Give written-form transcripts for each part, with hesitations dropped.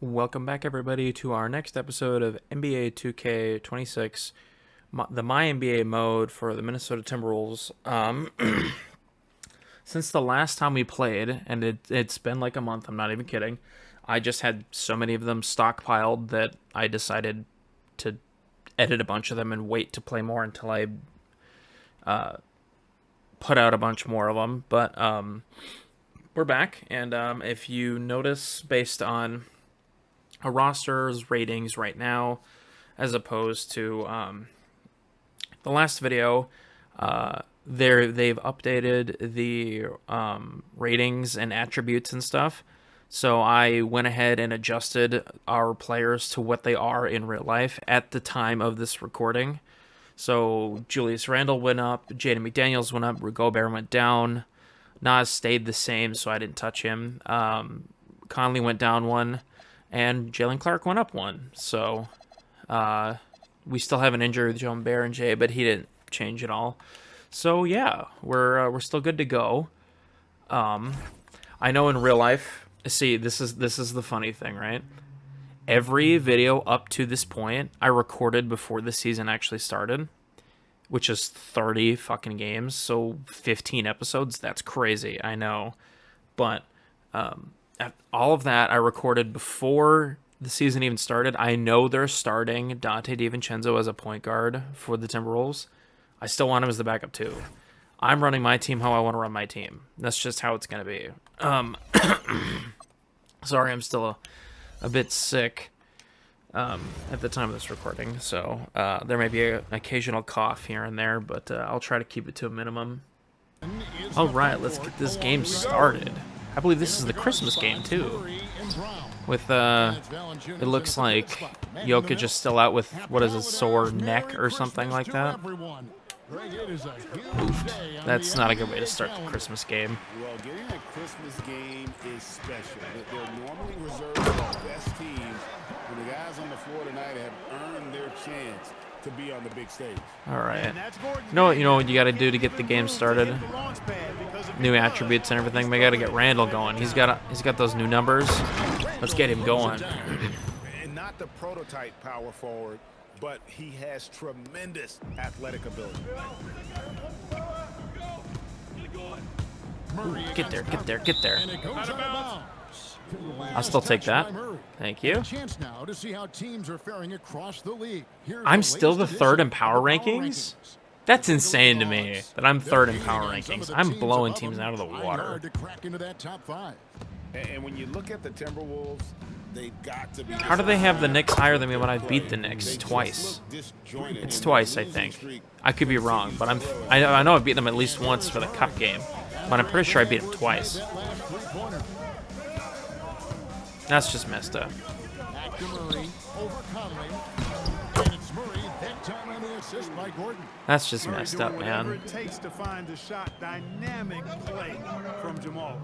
Welcome back, everybody, to our next episode of NBA 2K26, the MyNBA mode for the Minnesota Timberwolves. Since the last time we played, and it's been like a month, I'm not even kidding, I just had so many of them stockpiled that I decided to edit a bunch of them and wait to play more until I put out a bunch more of them. But we're back, and if you notice, based on a roster's ratings right now, as opposed to the last video, they've updated the ratings and attributes and stuff. So I went ahead and adjusted our players to what they are in real life at the time of this recording. So Julius Randle went up, Jaden McDaniels went up, Rudy Gobert went down, Nas stayed the same, so I didn't touch him. Conley went down one, and Jalen Clark went up one. So we still have an injury with Joan Bear and Jay, but he didn't change at all. So yeah, we're still good to go. I know in real life, see, this is the funny thing, right? Every video up to this point I recorded before the season actually started, which is 30 fucking games, so 15 episodes. That's crazy, I know. But all of that I recorded before the season even started. I know they're starting Dante DiVincenzo as a point guard for the Timberwolves. I still want him as the backup too. I'm running my team how I want to run my team. That's just how it's going to be. Sorry, I'm still a bit sick at the time of this recording, so there may be an occasional cough here and there, but I'll try to keep it to a minimum. All right, let's get this game started. I believe this is the Christmas game too. With it looks like Jokic is still out with, what is a sore neck or something like that. Oofed. That's not a good way to start the Christmas game. Well, getting a Christmas game is special. They're normally reserved for the best teams, and the guys on the floor tonight have earned their chance to be on the big stage. All right. You know what you got to do to get the game started? New attributes and everything. We got to get Randall going. He's got those new numbers. Let's get him going. And not the prototype power forward, but he has tremendous athletic ability. Ooh, get there. I'll still take that. Thank you. I'm still the third in power rankings? That's insane to me that I'm third in power rankings. I'm blowing teams out of the water. And when you look at the Timberwolves, they've got to be. How do they have the Knicks higher than me when I beat the Knicks twice? It's twice, I think. I could be wrong, but I know I beat them at least once for the cup game, but I'm pretty sure I beat them twice. That's just messed up. That's just messed up, man. It takes to find the shot. Dynamic play from Jamal.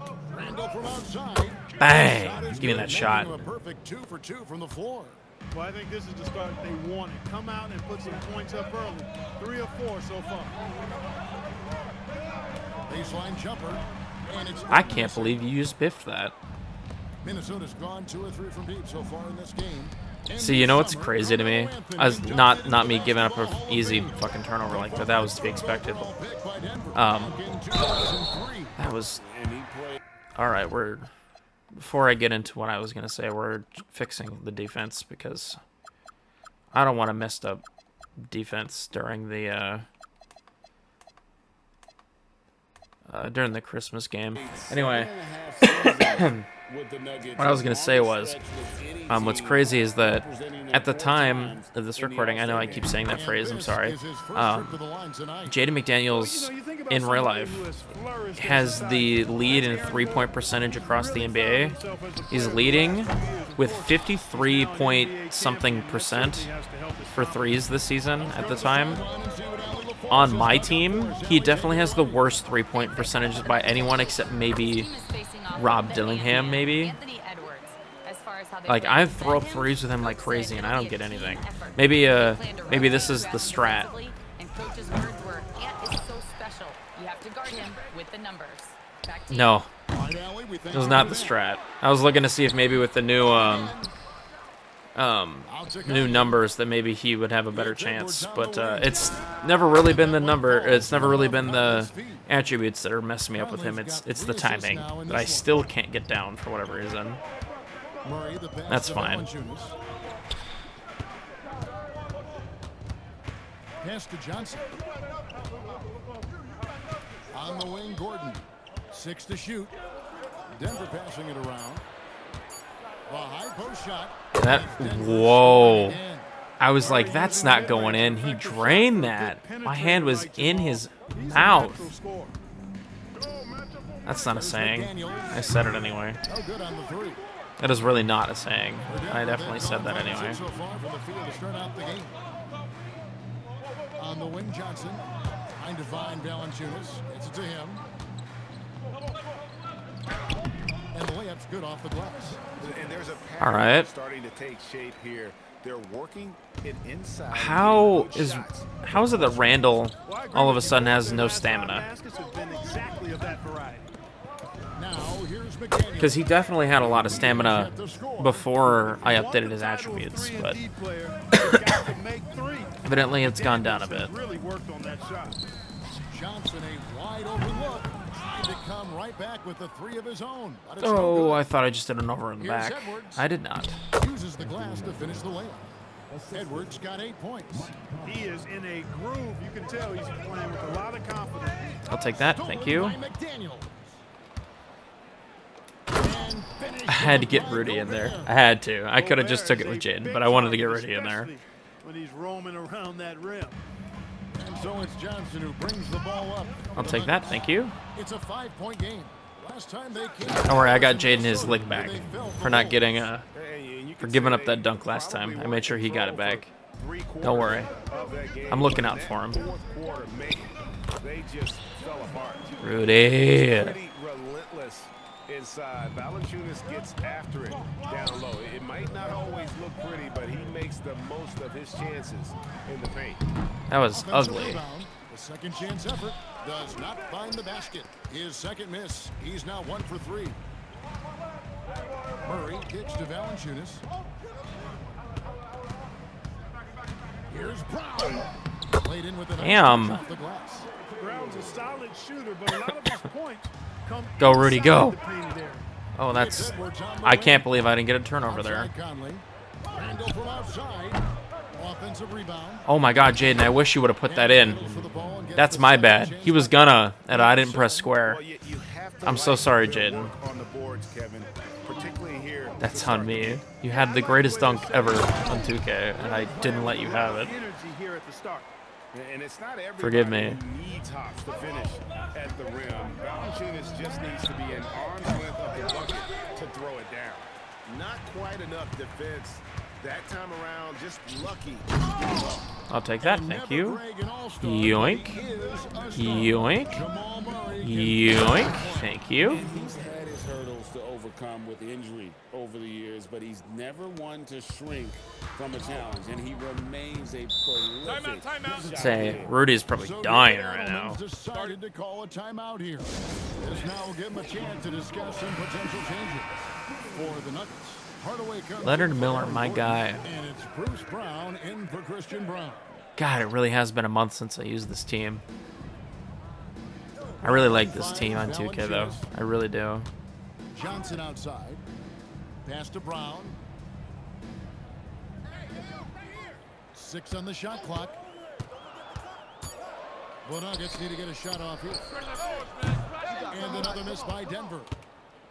Bang! Give me that shot. Well, I think this is the start they wanted. Come out and put some points up early. 3 or 4 so far. Baseline jumper. I can't believe you just biffed that. Minnesota's gone 2 or 3 from deep so far in this game. See, you know what's crazy to me? Not me giving up an easy fucking turnover like that. That was to be expected. That was... Alright, before I get into what I was going to say, we're fixing the defense because I don't want a messed up defense during the Christmas game. Anyway, what I was going to say was, what's crazy is that at the time of this recording, I know I keep saying that phrase, I'm sorry, Jaden McDaniels in real life has the lead in three-point percentage across the NBA. He's leading with 53-point-something% for threes this season at the time. On my team, he definitely has the worst three-point percentage by anyone except maybe Rob Dillingham, maybe. Like, I throw up threes with him like crazy, and I don't get anything. Maybe this is the strat. No, it was not the strat. I was looking to see if maybe with the new new numbers, that maybe he would have a better chance. But it's never really been the number. It's never really been the attributes that are messing me up with him. It's the timing that I still can't get down for whatever reason. That's fine. Pass to Johnson. On the wing, Gordon. 6 to shoot. Denver passing it around. A high post shot. Whoa. I was like, that's not going in. He drained that. My hand was in his mouth. That's not a saying. I said it anyway. That is really not a saying. I definitely said that anyway. On the wing, Johnson. Trying to find Valanciunas. Gets it to him. And the layup's good off the glass. And there's a all right. Starting to take shape here. They're working it inside. How is it that Randall all of a sudden has no stamina? Because he definitely had a lot of stamina before I updated his attributes, but evidently it's gone down a bit. Johnson, a wide open look. Trying to come right back with the 3 of his own. Oh, I thought I just did an over in the back. I did not. Uses the glass to finish the layup. Edwards got 8 points. He is in a groove. You can tell he's playing with a lot of confidence. I'll take that. Thank you. I had to get Rudy in there. I had to. I could have just took it with Jaden, but I wanted to get Rudy in there. When he's roaming around that rim. And so it's Johnson who brings the ball up. I'll take that. Thank you. It's a 5-point game. Last time they came. Don't worry, I got Jaden his lick back for not getting for giving up that dunk last time. I made sure he got it back. Don't worry. I'm looking out for him. Rudy. Relentless inside. Valanciunas gets after it down low. It might not always look pretty, but he makes the most of his chances in the paint. That was ugly. The second chance effort does not find the basket. His second miss. He's now 1 for 3. Murray kicks to Valanciunas. Here's Brown. Played in with the damn. off the glass. Brown's a solid shooter, but a lot of his points come Go, Rudy, go. the paint there. Oh, that's... I can't believe I didn't get a turnover there. Randall from outside. Offensive rebound. Oh my God, Jaden, I wish you would have put that in. That's my bad. He was gonna, and I didn't press square. I'm so sorry, Jaden. That's on me. You had the greatest dunk ever on 2K, and I didn't let you have it. And it's not Forgive me. who needs hops to finish at the rim. Valanciunas just needs to be an arm's length of the bucket to throw it down. Not quite enough defense that time around. Just lucky. I'll take that. Thank you. Yoink. Yoink. Yoink. Thank you. And he's had his hurdles to overcome with injury over the years, but he's never one to shrink from a challenge, and he remains a prolific shot Say, creator. Rudy's probably dying right now. Decided to call a timeout here. This now will give him a chance to discuss some potential changes for the Nuggets. Hardaway comes Leonard Miller, my guy. and it's Bruce Brown in for Christian Brown. God, it really has been a month since I used this team. I really like this team on 2K, though. I really do. Johnson outside. Pass to Brown. 6 on the shot clock. The Nuggets need to get a shot off here. And another miss by Denver.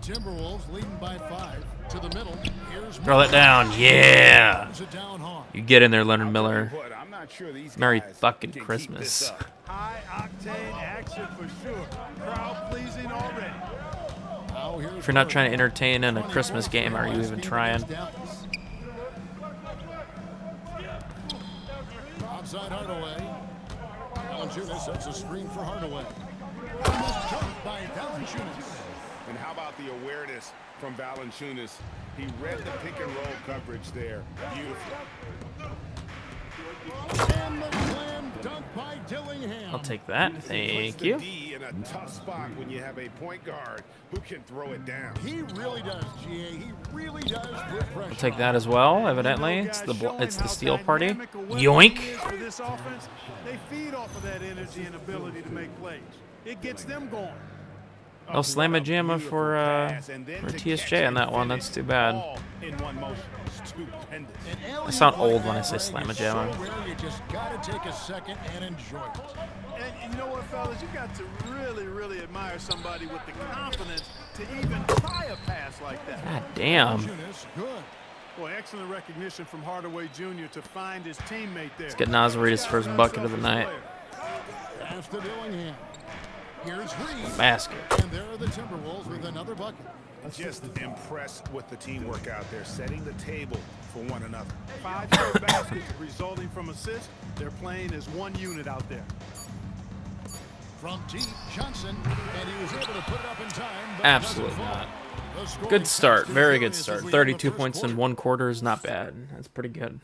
Timberwolves leading by 5 to the middle. Here's Throw that down. Yeah. It down hard. You get in there, Leonard Miller. But I'm not sure these Merry guys fucking can keep Christmas. this up. High octane action for sure. Crowd pleasing already. Now here's If you're not Murray. trying to entertain in a Christmas game, are you even trying? Outside Hardaway. Valanciunas sets a screen for Hardaway. Jumped by Valanciunas. And how about the awareness from Valanciunas? He read the pick and roll coverage there. Beautiful. And the slam dunk by Dillingham. I'll take that. Thank you. D in a tough spot when you have a point guard who can throw it down. He really does, GA. He really does put pressure. I'll take that as well. Evidently, it's the steal party. Yoink. For this offense, they feed off of that energy and ability to make plays. It gets them going. No slamma jamma for TSJ on that one. That's too bad. In one motion. Stupendous. I sound old when I say slamma jamma. So rare, you just got to take a second and enjoy it. And you know what, fellas? You got to really, really admire somebody with the confidence to even try a pass like that. God damn. Good. Boy, excellent recognition from Hardaway Jr. to find his teammate there. Let's get Nasri's first bucket of the night. Pass to Dillingham. Here's Reed. Basket. And there are the Timberwolves with another bucket. Just impressed with the teamwork out there, setting the table for one another. 5 straight baskets resulting from assists. They're playing as one unit out there. From deep, Johnson, and he was able to put it up in time. But Absolutely not. Good start. Very good start. 32 points in 1 quarter is not bad. That's pretty good.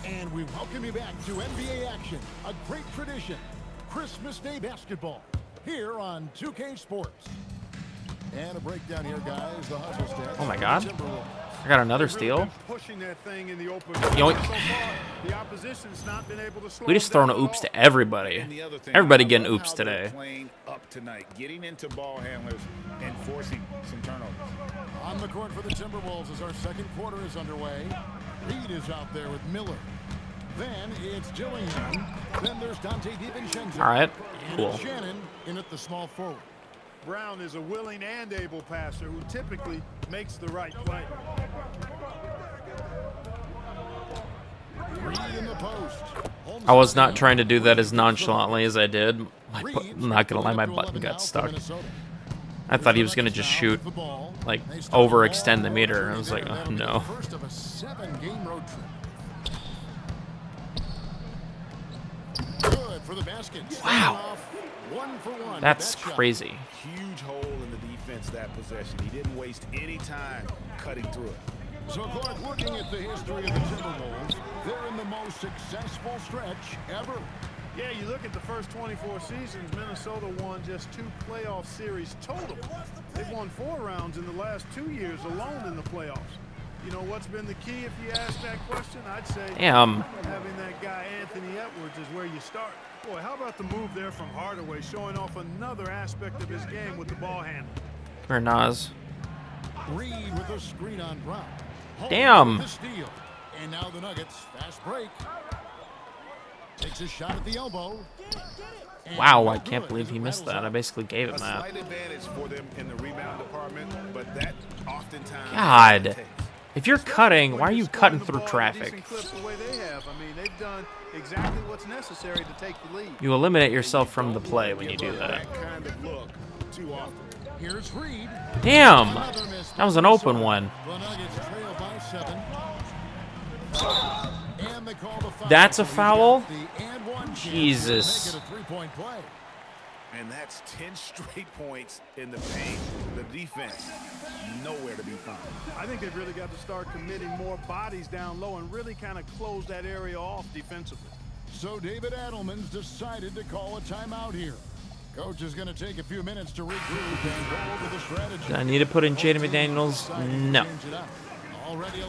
And we welcome you back to NBA action, a great tradition, Christmas Day basketball, here on 2K Sports. And a breakdown here, guys. The hustle stats. Oh my God. I got another steal. Pushing that thing in the open. Yoink. So far, the opposition's not been able to slow We just them throwing down oops at all. to everybody. And the other thing, Everybody I getting love oops how they're today. Playing up tonight, getting into ball handlers and forcing some turnovers. On the court for the Timberwolves as our second quarter is underway. Reed is out there with Miller. Then it's Dillingham. Then there's Dante DiVincenzo. All right. And Cool. it's Shannon in at the small forward. Brown is a willing and able passer who typically makes the right play. Reed in the post. I was not trying to do that as nonchalantly as I did. I'm not going to lie, my button got stuck. I thought he was going to just shoot, like, overextend the meter. I was like, oh, no. First of a 7-game road trip. Good for the basket. Wow. 1 for 1. That's That shot. crazy. Huge hole in the defense that possession. He didn't waste any time cutting through it. So, Clark, looking at the history of the Timberwolves, they're in the most successful stretch ever. Yeah, you look at the first 24 seasons, Minnesota won just 2 playoff series total. They've won 4 rounds in the last 2 years alone in the playoffs. You know what's been the key if you ask that question? I'd say Damn. having that guy Anthony Edwards is where you start. Boy, how about the move there from Hardaway, showing off another aspect of his game with the ball handling. Or Nas. Reed with a screen on Brown. Holmes Damn. with the steal. And now the Nuggets, fast break. Takes a shot at the elbow. And Wow, I good. can't believe he missed that. I basically gave him A that. slight advantage for them in the rebound department, but that oftentimes God. takes. If you're cutting, why are you cutting through Decent traffic? clip the way they have. I mean, they've done exactly what's necessary to take the lead. You eliminate yourself from the play when you do Give that. kind of look too often. Here's Reed. Damn. Another miss That was by an open Minnesota. one. The Nuggets trail by 7. And they call the foul. That's a So he's foul? got the and one chance Jesus. to make it a 3-point play. And that's 10 straight points in the paint. The defense, nowhere to be found. I think they've really got to start committing more bodies down low and really kind of close that area off defensively. So David Adelman's decided to call a timeout here. Coach is going to take a few minutes to regroup and go over the strategy. Did I need to put in Jaden McDaniels? No.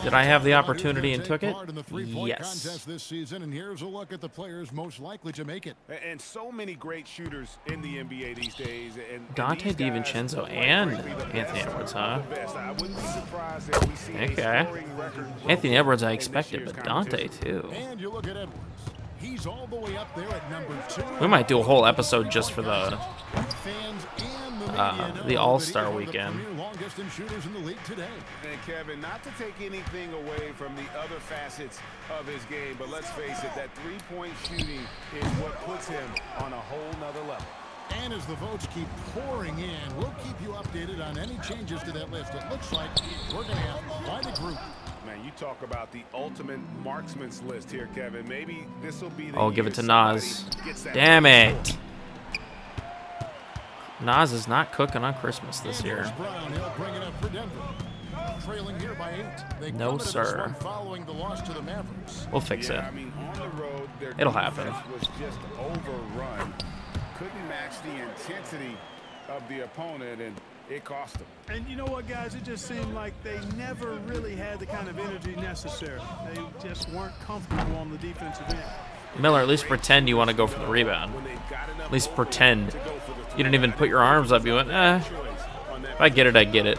Did I have the opportunity and took it? Yes. Contest this season, and here's a look at the players most likely to make it. And so many great shooters in the NBA these days. And Dante these guys, DiVincenzo quite and frankly, the Anthony best Edwards, of huh? the best. I wouldn't be surprised if we see a Okay. scoring record Anthony Edwards I in this expected, year's but Dante competition. too. And you look at Edwards. He's all the way up there at number 2. We might do a whole episode just for the Fans and the media know the All-Star that he is weekend. one of the premier long-distance shooters in the league today. And Kevin, not to take anything away from the other facets of his game, but let's face it, that three-point shooting is what puts him on a whole nother level. And as the votes keep pouring in, we'll keep you updated on any changes to that list. It looks like we're going to have quite a group. Man, you talk about the ultimate marksman's list here, Kevin. Maybe this will be the Oh, give year it to somebody Nas. gets that Damn goal. it. Nas is not cooking on Christmas this And year. here's Brown. He'll bring it up for Denver. trailing here by 8. They No, come into this sir. one following the loss to the Mavericks. We'll fix it. I mean, on the road, their It'll happen. defense was just overrun. Couldn't match the intensity of the opponent, and it cost them. And you know what, guys? It just seemed like they never really had the kind of energy necessary. They just weren't comfortable on the defensive end. Miller, at least pretend you want to go for the rebound. At least pretend. You didn't even put your arms up. You went, if I get it, I get it.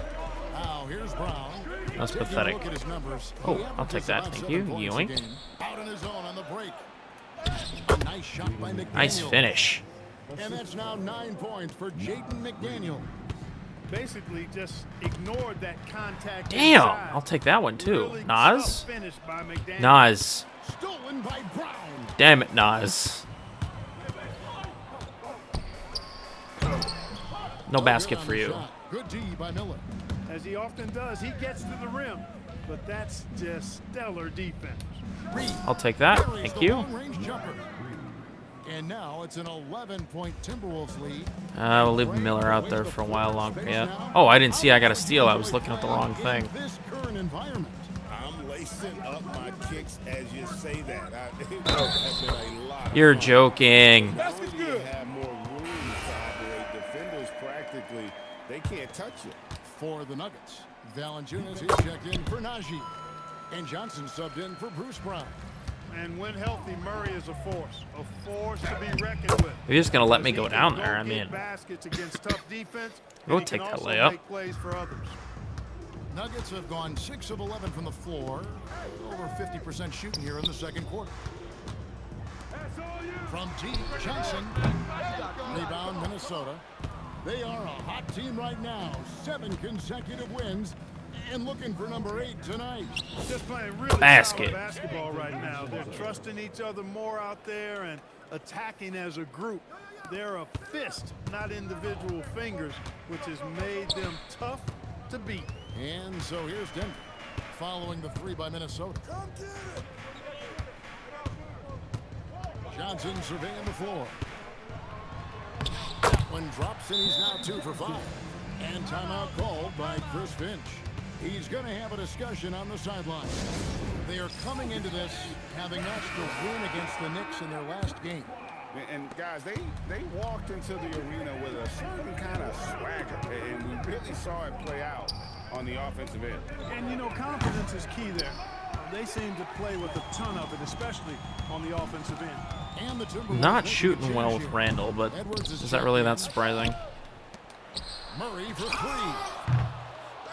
Now here's Brown. That's Taking a pathetic. look at his numbers. Oh, He I'll take averages that. about Thank 7 you. points a Yoink. game. Out on his own on the break. A nice shot by McDaniel. Nice finish. And that's now 9 points for Jaden McDaniel. Basically, just ignored that contact. Damn, inside. I'll take that one too. Really Nas? tough finish by McDaniel. Nas. Stolen by Brown. Damn it, Nas. No basket for you. Good D by Miller. As he often does, he gets to the rim, but that's just stellar defense. I'll take that. Buries Thank the you. long-range jumper. And now it's an 11-point Timberwolves lead. We'll leave Miller out there for a while longer. Yeah. Oh, I didn't see I got a steal. I was looking at the wrong thing. In this current environment. I'm lacing up my kicks as you say that. It has been a lot of You're fun. joking. Not only do you have more room to operate, defenders practically, they can't touch you. For the Nuggets, Valanciunas is checked in for Najee. And Johnson subbed in for Bruce Brown. And when healthy, Murray is a force to be reckoned with. You're just gonna let me He go can down go there. I get mean, baskets against tough defense. Go and he take can that also layup. make plays for others. Nuggets have gone 6 of 11 from the floor. Over 50% shooting here in the second quarter. From deep, Johnson. Rebound, Minnesota. They are a hot team right now. 7 consecutive wins. And looking for number 8 tonight. Just playing really Basket. solid basketball right now. They're trusting each other more out there and attacking as a group. They're a fist, not individual fingers, which has made them tough to beat. And so here's Denver, following the 3 by Minnesota. Johnson surveying the floor. That one drops, and he's now 2 for 5. And timeout called by Chris Finch. He's going to have a discussion on the sideline. They are coming into this having notched a win against the Knicks in their last game. And guys, they walked into the arena with a certain kind of swagger, and we really saw it play out on the offensive end. And, you know, confidence is key there. They seem to play with a ton of it, especially on the offensive end. And the Timberwolves not making a shooting well change with here. Randall, but Edwards is that really that surprising? Murray for 3.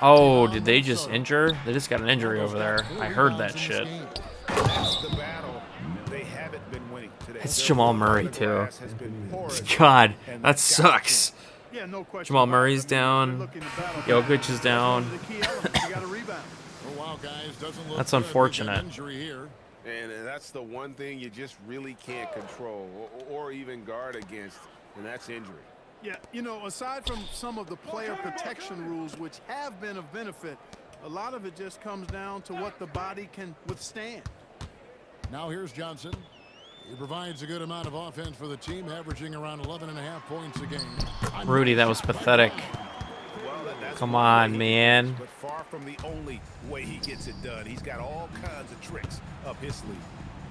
Oh, did they just injure? They just got an injury over there. I heard that shit. That's the battle they haven't been winning today. It's Their Jamal work Murray, on the too. glass has been porous, God, and that they've got sucks. Yeah, no question. Jamal about it. Murray's I mean, down. they're looking to battle Jokic back. is down. The key element, you got to rebound. Oh, wow, guys, doesn't look That's good. unfortunate. Big injury here. And that's the one thing you just really can't control or even guard against, and that's injury. Yeah, you know, aside from some of the player protection rules, which have been of benefit, a lot of it just comes down to what the body can withstand. Now here's Johnson. He provides a good amount of offense for the team, averaging around 11.5 points a game. Rudy, that was pathetic. Well, that's Come one on, way he man. gets it, but far from the only way he gets it done. He's got all kinds of tricks up his sleeve.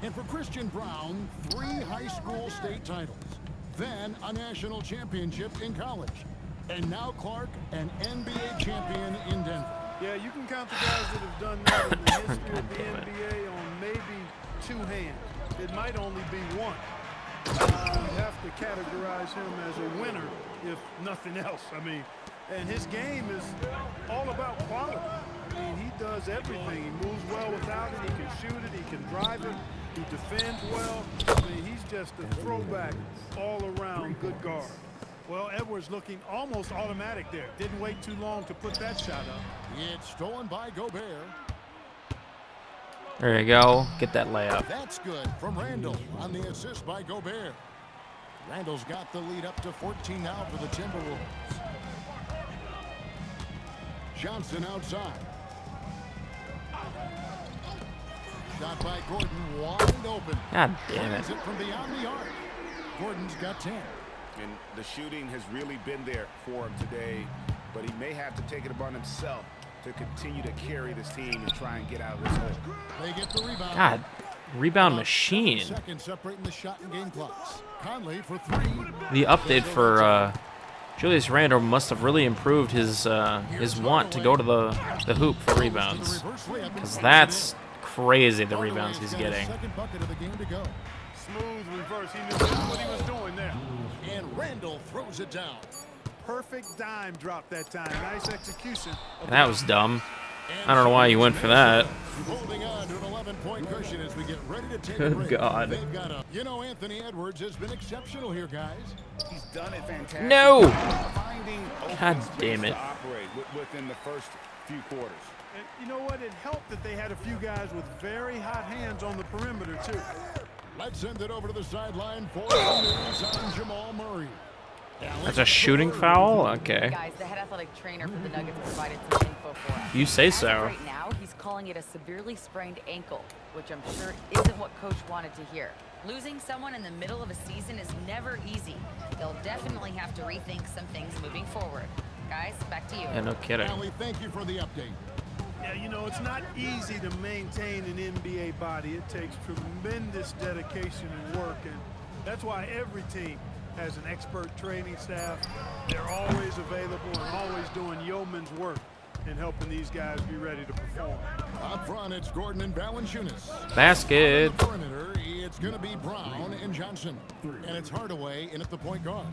And for Christian Brown, 3 high school state titles, then a national championship in college, and now Clark, an NBA champion in Denver. Yeah, you can count the guys that have done that in the history of the NBA on maybe 2 hands. It might only be 1. You have to categorize him as a winner, if nothing else. I mean, and his game is all about quality. I mean, he does everything. He moves well without it. He can shoot it. He can drive it. He defends well. I mean, he's just a throwback all-around good guard. Well, Edwards looking almost automatic there. Didn't wait too long to put that shot up. It's stolen by Gobert. There you go. Get that layup. That's good from Randall on the assist by Gobert. Randall's got the lead up to 14 now for the Timberwolves. Johnson outside. Shot by Gordon, wide open. God damn it. Finds it from beyond the arc. Gordon's got 10. And the shooting has really been there for him today, but he may have to take it upon himself to continue to carry this team and try and get out of this hole. They get the rebound. God, rebound machine. Seconds separating the shot and game clocks. Conley for three. The update for Julius Randle must have really improved his want to go to the hoop for rebounds, because that's crazy, the rebounds he's getting. Second bucket of the game to go. Smooth reverse. He knew what he was doing there. And Randle throws it down. Perfect dime drop that time. Nice execution. That was dumb. I don't know why you went for that. Holding on to an 11-point cushion as we get ready to take a Good break. God. They've got Anthony Edwards has been exceptional here, guys. He's done it fantastic. No! Finding open God space damn it. to operate within the first few quarters. And you know what? It helped that they had a few guys with very hot hands on the perimeter, too. Let's send it over to the sideline for the news on Jamal Murray. That's a shooting foul? Okay. Guys, the head athletic trainer for the Nuggets provided some info for us. You say As of so. right now, he's calling it a severely sprained ankle, which I'm sure isn't what Coach wanted to hear. Losing someone in the middle of a season is never easy. They'll definitely have to rethink some things moving forward. Guys, back to you. Yeah, no kidding. Allie, thank you for the update. Yeah, you know, it's not easy to maintain an NBA body. It takes tremendous dedication and work, and that's why every team has an expert training staff. They're always available and always doing yeoman's work in helping these guys be ready to perform. Up front, it's Gordon and Valanciunas. Basket. On the perimeter, it's going to be Brown and Johnson. And it's Hardaway in at the point guard.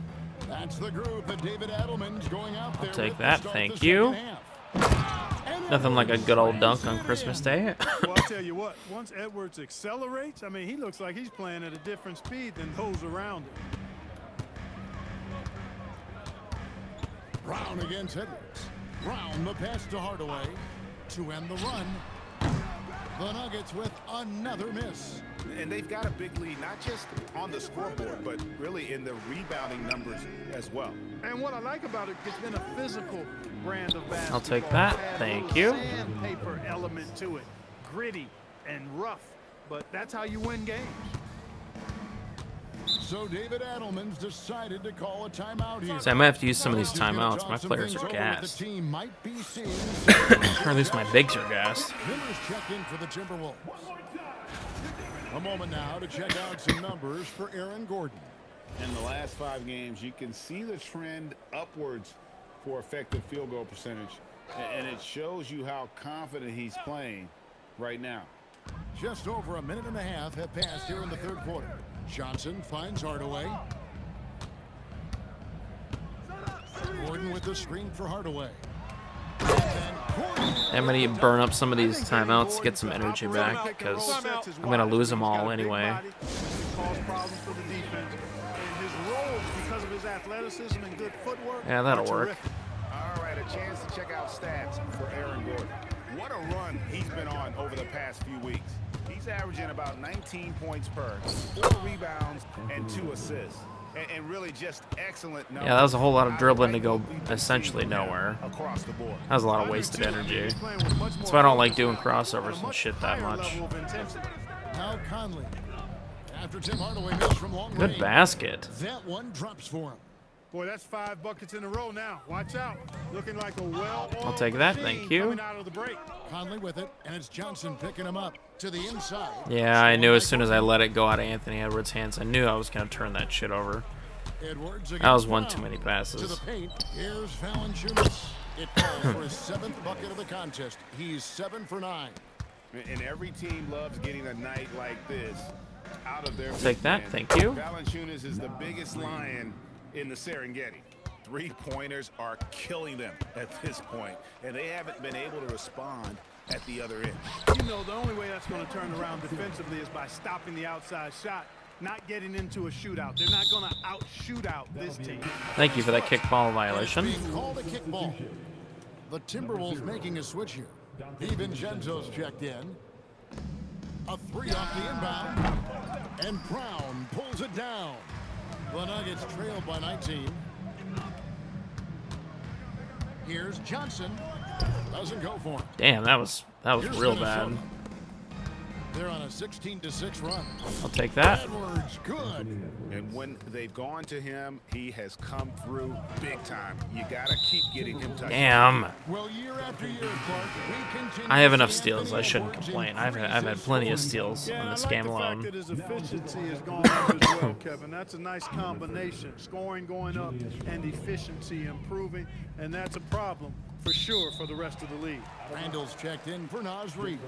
That's the group that David Adelman's going out there. Take with that, to start thank the you. second half. And Nothing like a good old dunk on Christmas Day. Well, I'll tell you what, once Edwards accelerates, I mean, he looks like he's playing at a different speed than those around him. Brown against Edwards. Brown the pass to Hardaway to end the run. The Nuggets with another miss. And they've got a big lead, not just on the scoreboard, but really in the rebounding numbers as well. And what I like about it, it's been a physical brand of basketball. I'll take that. It has a Thank little you. Sandpaper element to it, gritty and rough, but that's how you win games. So David Adelman's decided to call a timeout here. So I might have to use some of these timeouts. My players are The gassed. team might be seeing Or at least my bigs are gassed. Miller's check in for the Timberwolves. A moment now to check out some numbers for Aaron Gordon. In the last 5 games, you can see the trend upwards for effective field goal percentage, and it shows you how confident he's playing right now. Just over a minute and a half have passed here in the third quarter. Johnson finds Hardaway. Gordon with the screen for Hardaway. I'm going to burn up some of these timeouts to get some energy back, because I'm going to lose them all anyway. Yeah, that'll work. All right, a chance to check out stats for Aaron Gordon. What a run he's been on over the past few weeks. He's averaging about 19 points per, 4 rebounds, and 2 assists. And really just excellent numbers. Yeah, that was a whole lot of dribbling to go essentially nowhere. Across the board. That was a lot of wasted energy. That's why I don't like doing crossovers and shit that much. Now Conley. After Tim Hardaway missed from long Good range. basket. That one drops for him. Boy, that's 5 buckets in a row now. Watch out. Looking like a well-oiled I'll take that, machine thank you. coming out of the break. Conley with it, and it's Johnson picking him up to the inside. Yeah, I knew as soon as I let it go out of Anthony Edwards' hands, I knew I was going to turn that shit over. Edwards That was against one Brown. too many To passes. the paint. Here's Valanciunas. It calls for his 7th bucket of the contest. He's 7 for 9. And every team loves getting a night like this out of their Take that, man. thank you. Valanciunas is the biggest lion in the Serengeti. 3-pointers are killing them at this point, and they haven't been able to respond at the other end. You know, the only way that's going to turn around defensively is by stopping the outside shot, not getting into a shootout. They're not going to out-shoot out this team. Thank you for that kickball violation. Being called a kickball. The Timberwolves making a switch here. DiVincenzo's checked in. A 3 off the inbound. And Brown pulls it down. The Nuggets trailed by 19. Here's Johnson. Doesn't go for him. Damn, that was Here's real Minnesota. bad. They're on a 16-6 run. I'll take that. Edwards, good. And when they've gone to him, he has come through big time. You got to keep getting him touches. Damn. Well, year after year, Clark, we continue I have to enough see steals. I Anthony shouldn't Edwards complain. in I've had plenty of steals Yeah, in and this I like game the fact alone. that his efficiency has gone up as well, Kevin. That's a nice combination. Scoring going up and efficiency improving, and that's a problem for sure for the rest of the league. Randall's checked in for Naz Reid.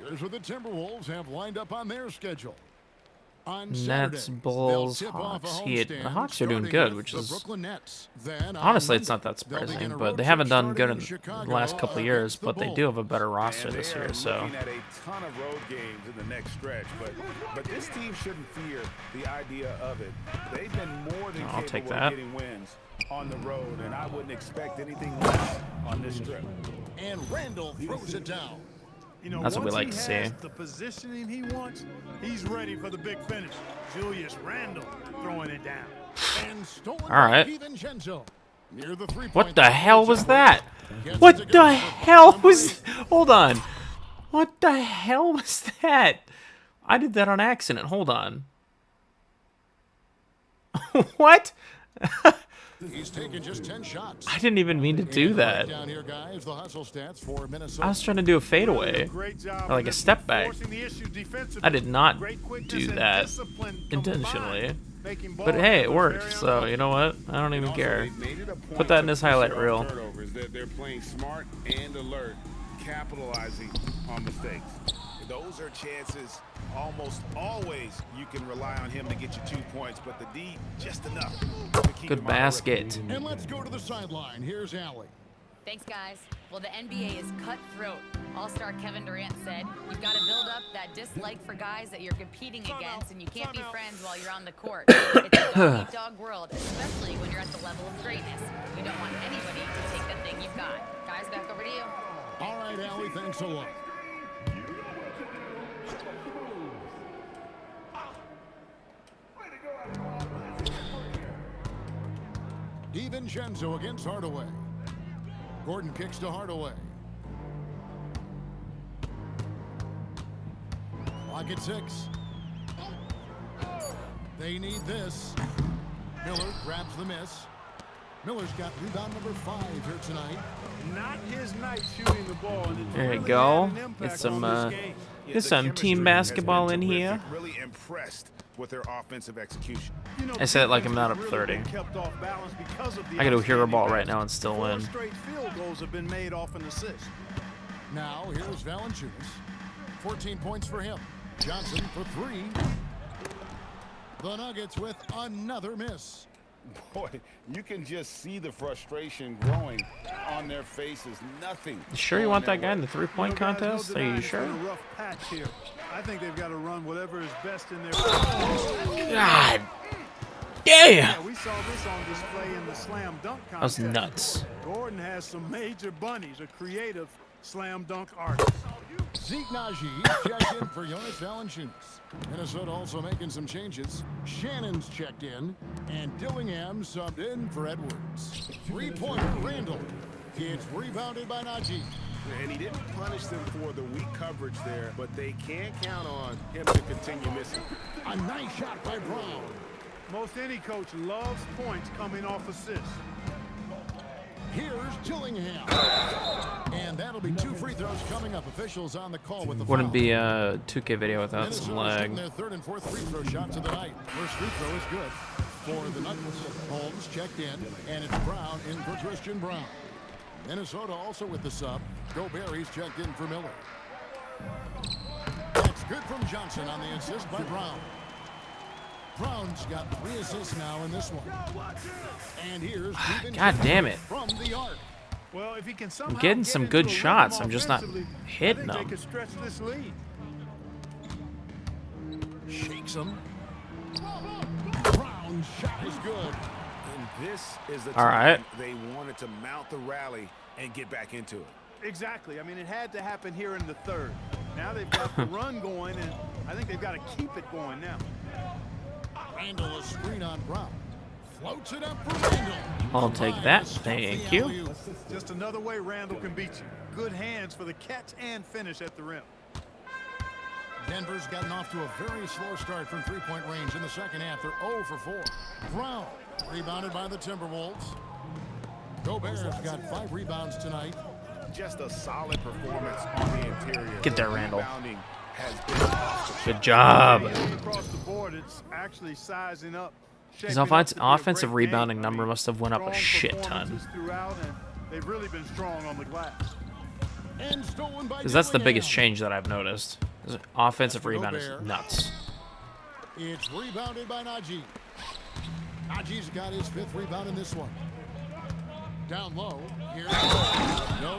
Here's what the Timberwolves have lined up on their schedule. On Nets, Saturday, Bulls, they'll tip off a Hawks. homestand The Hawks are doing starting good, with which the is Brooklyn Nets. Then on honestly, it's Monday, not that they'll begin surprising. a But road they trip haven't done starting good in in the Chicago last couple of years. against the But they Bulls. do have a better roster And this they are year. So looking at a ton of road games in the next stretch, but this team shouldn't fear the idea of it. They've been more than I'll take capable that. of getting wins on the road, and I wouldn't expect anything less on this trip. And Randall throws it down. You know, That's what we once like he to see. has the positioning he wants, he's ready for the big finish. Julius Randle throwing it down. And stolen All right. by DiVincenzo. Near the three-point what the line, hell was that? Gets it What to go the for hell number was? 8. Hold on. What the hell was that? I did that on accident. Hold on. What? He's taken just 10 shots. I didn't even mean to do And that. right down here, guys, the hustle stats for Minnesota. I was trying to do a fadeaway. Great job Or like a of step back. forcing the issue defensively. I did not Great quickness do and that discipline intentionally. combined, making ball But hey, it handlers worked. very So uncomfortable. you know what? I don't even Also, care. they've made it a point Put that in to this highlight push off reel. turnovers. They're playing smart and alert, capitalizing on mistakes. Those are chances almost always you can rely on him to get you 2 points, but the D just enough to keep Good him out of the rhythm. basket. And let's go to the sideline. Here's Allie. Thanks, guys. Well, the NBA is cutthroat. All-star Kevin Durant said, you've got to build up that dislike for guys that you're competing against, and you can't be friends while you're on the court. It's a dog-eat-dog world, especially when you're at the level of greatness. You don't want anybody to take the thing you've got. Guys, back over to you. All right, Allie, thanks a lot. DiVincenzo against Hardaway. Gordon kicks to Hardaway. Clock at 6. They need this. Miller grabs the miss. Miller's got rebound number 5 here tonight. Not his night shooting the ball. And it's There you really go. had an impact Get some, on this game. get some team basketball in here. Really impressed with their offensive execution. You know, I said it like I'm not up defense 30. has really been kept off balance because of the I could do a hero outstanding ball right pass. now and still 4 win. straight field goals have been made off an assist. Now here's Valanciunas. 14 points for him. Johnson for 3. The Nuggets with another miss. Boy, you can just see the frustration growing on their faces. Nothing. You sure you going want their that guy in way. the three-point Guys, no contest? Are denying you it's sure? been a rough patch here. I think they've got to run whatever is best in their. God damn! Yeah, we saw this on display in the slam dunk That was contest. nuts. Gordon has some major bunnies, a creative slam dunk artist. Zeke Naji checked in for Jonas Valanciunas. Minnesota also making some changes. Shannon's checked in, and Dillingham subbed in for Edwards. 3-pointer Randall. It's rebounded by Naji. And he didn't punish them for the weak coverage there, but they can't count on him to continue missing. A nice shot by Brown. Most any coach loves points coming off assists. Here's Dillingham. And that'll be 2 free throws coming up. Officials on the call with the Wouldn't foul. be a 2K video without some Minnesota's lag. getting their 3rd and 4th free throw shots of the night. First free throw is good for the Nuggets. Holmes checked in, and it's Brown in for Christian Brown. Minnesota also with the sub. Gobert's checked in for Miller. It's good from Johnson on the assist by Brown. Brown's got 3 assists now in this one. And here's God damn it. from the arc. Well, if he can somehow getting get some into good a rhythm shots. I'm just not offensively, hitting I think them. they could stretch this lead. Shakes him. Brown's shot is good. And this is the All right. time they wanted to mount the rally and get back into it. Exactly. I mean, it had to happen here in the 3rd. Now they've got the run going, and I think they've got to keep it going now. Randall a screen on Brown. Floats it up for Randall. I'll take that. Thank you. Just another way Randall can beat you. Good hands for the catch and finish at the rim. Denver's gotten off to a very slow start from three-point range in the second half. They're 0 for 4. Brown rebounded by the Timberwolves. Gobert's got 5 rebounds tonight. Just a solid performance on the interior. Get there, Randall. Rebounding has been Good job. Across the board, it's actually sizing up. His offensive rebounding number must have went up a shit ton. Throughout, and they've really been strong on the glass. Because that's the biggest change that I've noticed. His offensive rebound is nuts. It's rebounded by Najee. Najee's got his 5th rebound in this one. Down low. Here. No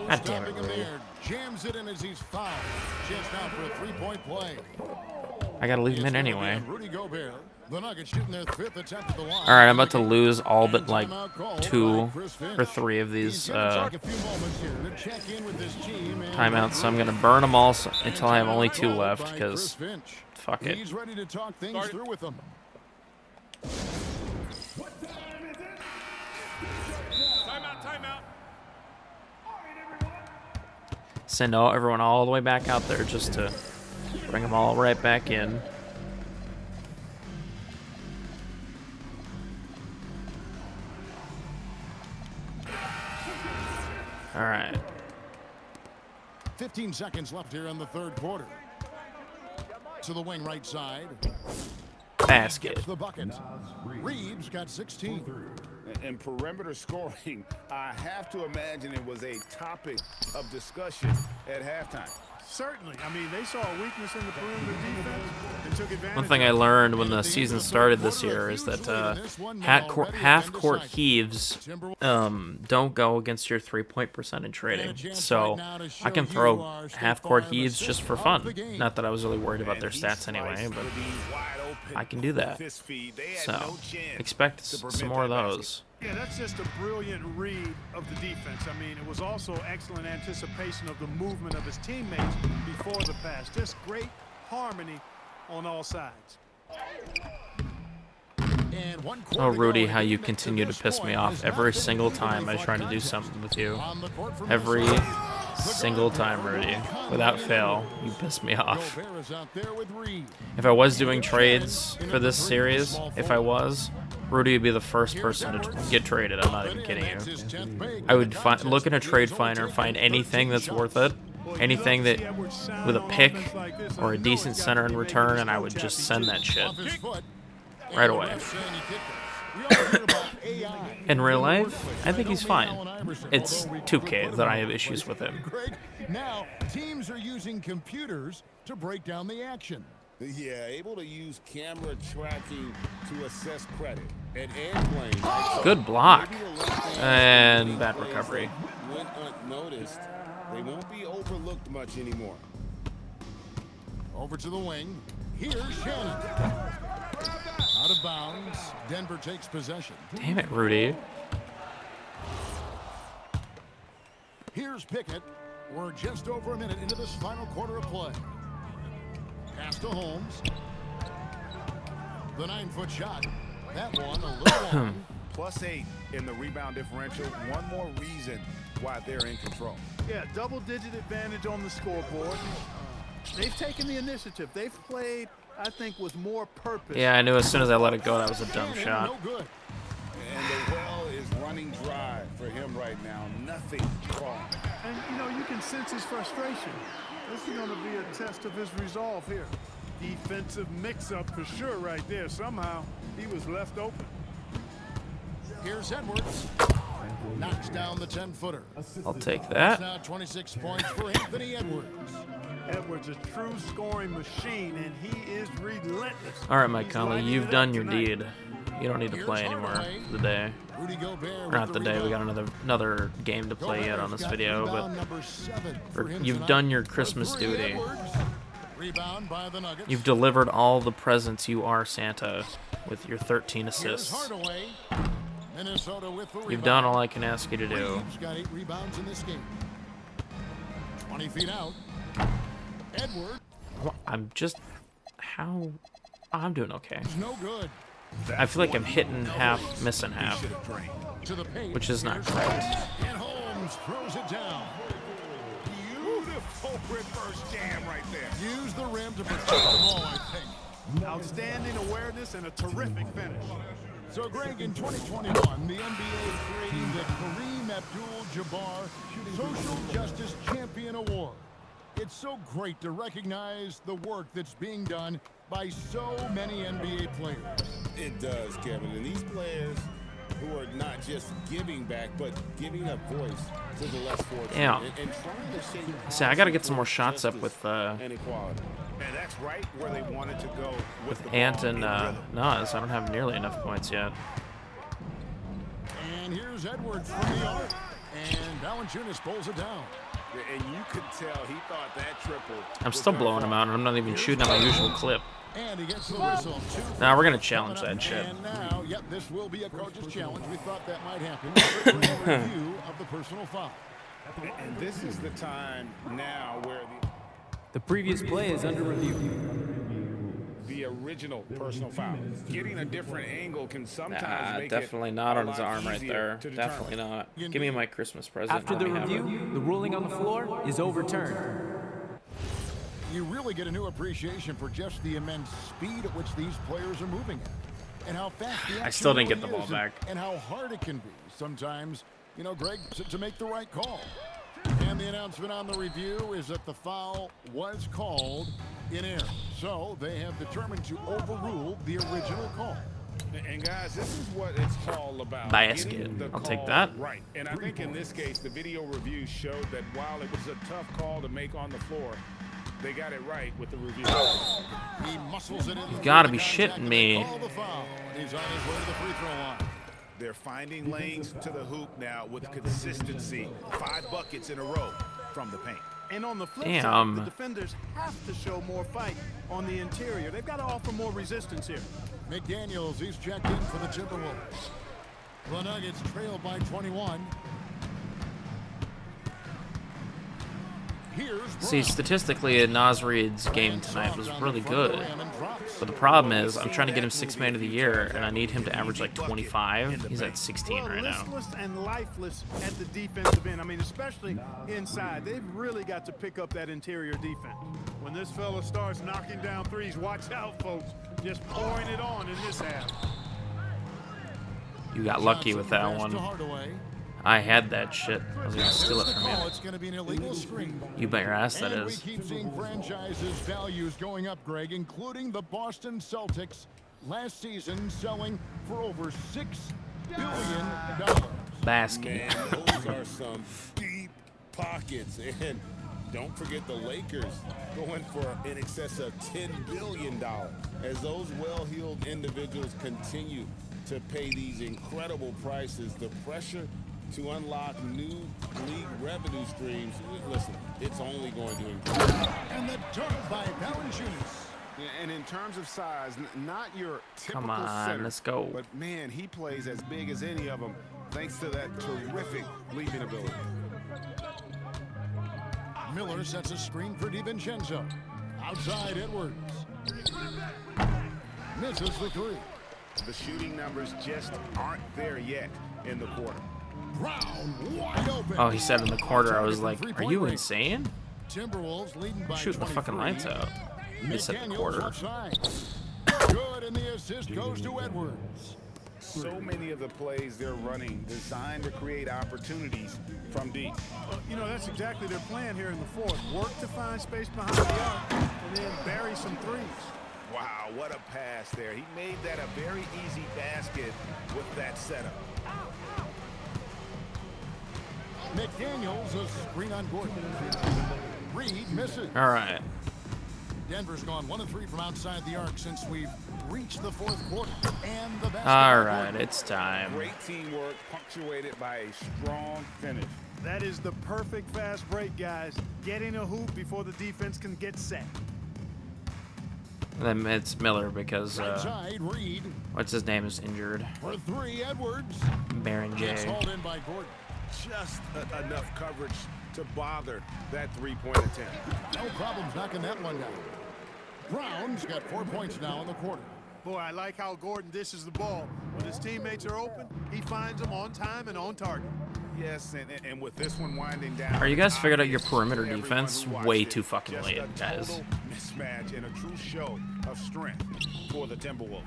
God damn it, stopping him Rudy. there. Jams it in as he's fouled. Just out for a 3-point play. I gotta leave him in anyway. Rudy Gobert. The Nuggets shooting their 5th attempt at the line. All right, I'm about to lose all but like 2 or 3 of these timeouts, so I'm gonna burn them all until I have only 2 left. Because fuck it. He's ready to talk things through with them. Send everyone all the way back out there just to bring them all right back in. All right. 15 seconds left here in the third quarter. To the wing right side. Basket. The bucket. Reeves got 16. And perimeter scoring, I have to imagine it was a topic of discussion at halftime. Certainly. I mean, they saw a weakness in the perimeter defense and took advantage. One thing I learned when the season started this year is that half-court heaves don't go against your three-point percentage rating. So I can throw half-court heaves just for fun. Not that I was really worried about their stats anyway, but I can do that. So expect some more of those. Yeah, that's just a brilliant read of the defense. I mean, it was also excellent anticipation of the movement of his teammates before the pass. Just great harmony on all sides. Oh, Rudy, how you continue to piss me off every single time I try to do something with you. Every single time, Rudy. Without fail, you piss me off. If I was doing trades for this series, Rudy would be the first person to get traded. I'm not even kidding you. I would look in a trade finder and find anything that's worth it. Anything that with a pick or a decent center in return, and I would just send that shit right away. In real life, I think he's fine. It's 2K that I have issues with him. Now, teams are using computers to break down the action. Yeah, able to use camera tracking to assess credit. And airplane. Good block. And bad recovery. Went unnoticed. They won't be overlooked much anymore. Over to the wing. Here's Shannon. Out of bounds. Denver takes possession. Damn it, Rudy. Here's Pickett. We're just over a minute into this final quarter of play. Pass to Holmes. The 9-foot shot. That one a little long. +8 in the rebound differential. One more reason why they're in control. Yeah, double-digit advantage on the scoreboard. They've taken the initiative. They've played, I think, with more purpose. Yeah, I knew as soon as I let it go, that was a dumb shot. No good. And the well is running dry for him right now. Nothing wrong. And, you know, you can sense his frustration. This is going to be a test of his resolve here. Defensive mix-up for sure right there. Somehow, he was left open. Here's Edwards. Knocks down the 10-footer. I'll take that. Now 26 points for Anthony Edwards. Edwards, a true scoring machine, and he is relentless. All right, Mike Conley, you've done your deed. You don't need to play anymore for the day. Rudy Gobert Or not the day. We got another game to play yet on this video, but you've done your Christmas duty. Rebound by the Nuggets. You've delivered all the presents you are, Santa, with your 13 assists. Hardaway. Minnesota with the You've done all I can ask you to do. Reeves got 8 rebounds in this game. 20 feet out. Edwards. I'm just... How... I'm doing okay. No good. I feel like I'm hitting half, missing half, To the paint. which is not correct. And Holmes throws it down. Beautiful reverse jam right there. Use the rim to protect the ball, I think. Outstanding awareness and a terrific finish. So, Greg, in 2021, the NBA creating the Kareem Abdul-Jabbar Social Justice Champion Award. It's so great to recognize the work that's being done by so many NBA players. It does, Kevin. And these players who are not just giving back, but giving a voice to the less fortunate. Yeah. And trying to shape See, I got to get some more shots up with and equality. And that's right where they wanted to go with the Ant ball and in rhythm. Nas. I don't have nearly enough points yet. And here's Edwards from the arc. And Valanciunas pulls it down. And you could tell he thought that triple. I'm still blowing him out, and I'm not even shooting at my usual clip. And he gets the whistle. Now we're going to challenge that shit. And now, yep, this will be a coach's challenge. We thought that might happen. A review of the personal foul. And this is the time now where The previous play is under review. the original personal foul. Getting a different angle can sometimes make Definitely it not a on his lot arm right easier there. to determine. Definitely not. Give me my Christmas present. After Let the me have it. review, the ruling on the floor is overturned. You really get a new appreciation for just the immense speed at which these players are moving at. And how fast the I still action didn't get really the is, ball back. And how hard it can be sometimes, you know, Greg, to make the right call. And the announcement on the review is that the foul was called in error. So they have determined to overrule the original call. And guys, this is what it's all about. Basket. Getting the I'll take call that. Right. And I think in this case, the video review showed that while it was a tough call to make on the floor, they got it right with the review. He muscles it in. You gotta be shitting me. Call the foul. He's on his way to the free throw line. They're finding lanes to the hoop now with consistency. 5 buckets in a row from the paint. And on the flip Damn. side, the defenders have to show more fight on the interior. They've got to offer more resistance here. McDaniels, he's checked in for the Timberwolves. The Nuggets trail by 21. Here's See, statistically, Nas Reed's game tonight was really good. But the problem is, I'm trying to get him 6th man of the year, and I need him to average like 25. He's at 16 Well, right now. listless and lifeless at the defensive end. I mean, especially inside. They've really got to pick up that interior defense. When this fella starts knocking down threes, watch out, folks. Just pouring it on in this half. You got lucky with that one. I had that shit. I was gonna steal it from you. It's going to be an illegal screen. You bet your ass that And we is. keep seeing franchises' values going up, Greg, including the Boston Celtics last season selling for over $6 billion. Basket. Man, those are some deep pockets. And don't forget the Lakers going for in excess of $10 billion. As those well-heeled individuals continue to pay these incredible prices, the pressure to unlock new league revenue streams, listen, it's only going to increase. And the dunk by Valanciunas. Yeah, and in terms of size, not your typical Come on, center, let's go. But man, he plays as big as any of them, thanks to that terrific leaping ability. Miller sets a screen for DiVincenzo. Outside Edwards. Misses the three. The shooting numbers just aren't there yet in the quarter. Brown wide open. Oh, he said in the quarter. I was like, are you insane? Timberwolves leading by Shooting the fucking 23. lights out. He said the McDaniels quarter. offside. Good, and the assist goes to Edwards. So many of the plays they're running designed to create opportunities from deep. You know, that's exactly their plan here in the fourth. Work to find space behind the arc and then bury some threes. Wow, what a pass there. He made that a very easy basket with that setup. McDaniels, a screen on Gordon. Reed misses. All right. Denver's gone 1 of 3 from outside the arc since we've reached the fourth quarter. And the basket. All right, it's time. Great teamwork punctuated by a strong finish. That is the perfect fast break, guys. Getting a hoop before the defense can get set. Then it's Miller because Outside, Reed. what's his name is injured. For 3, Edwards. Baron It's J. hauled in by Gordon. Just enough coverage to bother that three-point attempt. No problems knocking that one down. Brown's got 4 points now in the quarter. Boy, I like how Gordon dishes the ball. When his teammates are open, he finds them on time and on target. Yes, and with this one winding down. Are you guys figured out your perimeter everyone defense who watched way it, too fucking just late, a guys? total mismatch and a true show of strength for the Timberwolves.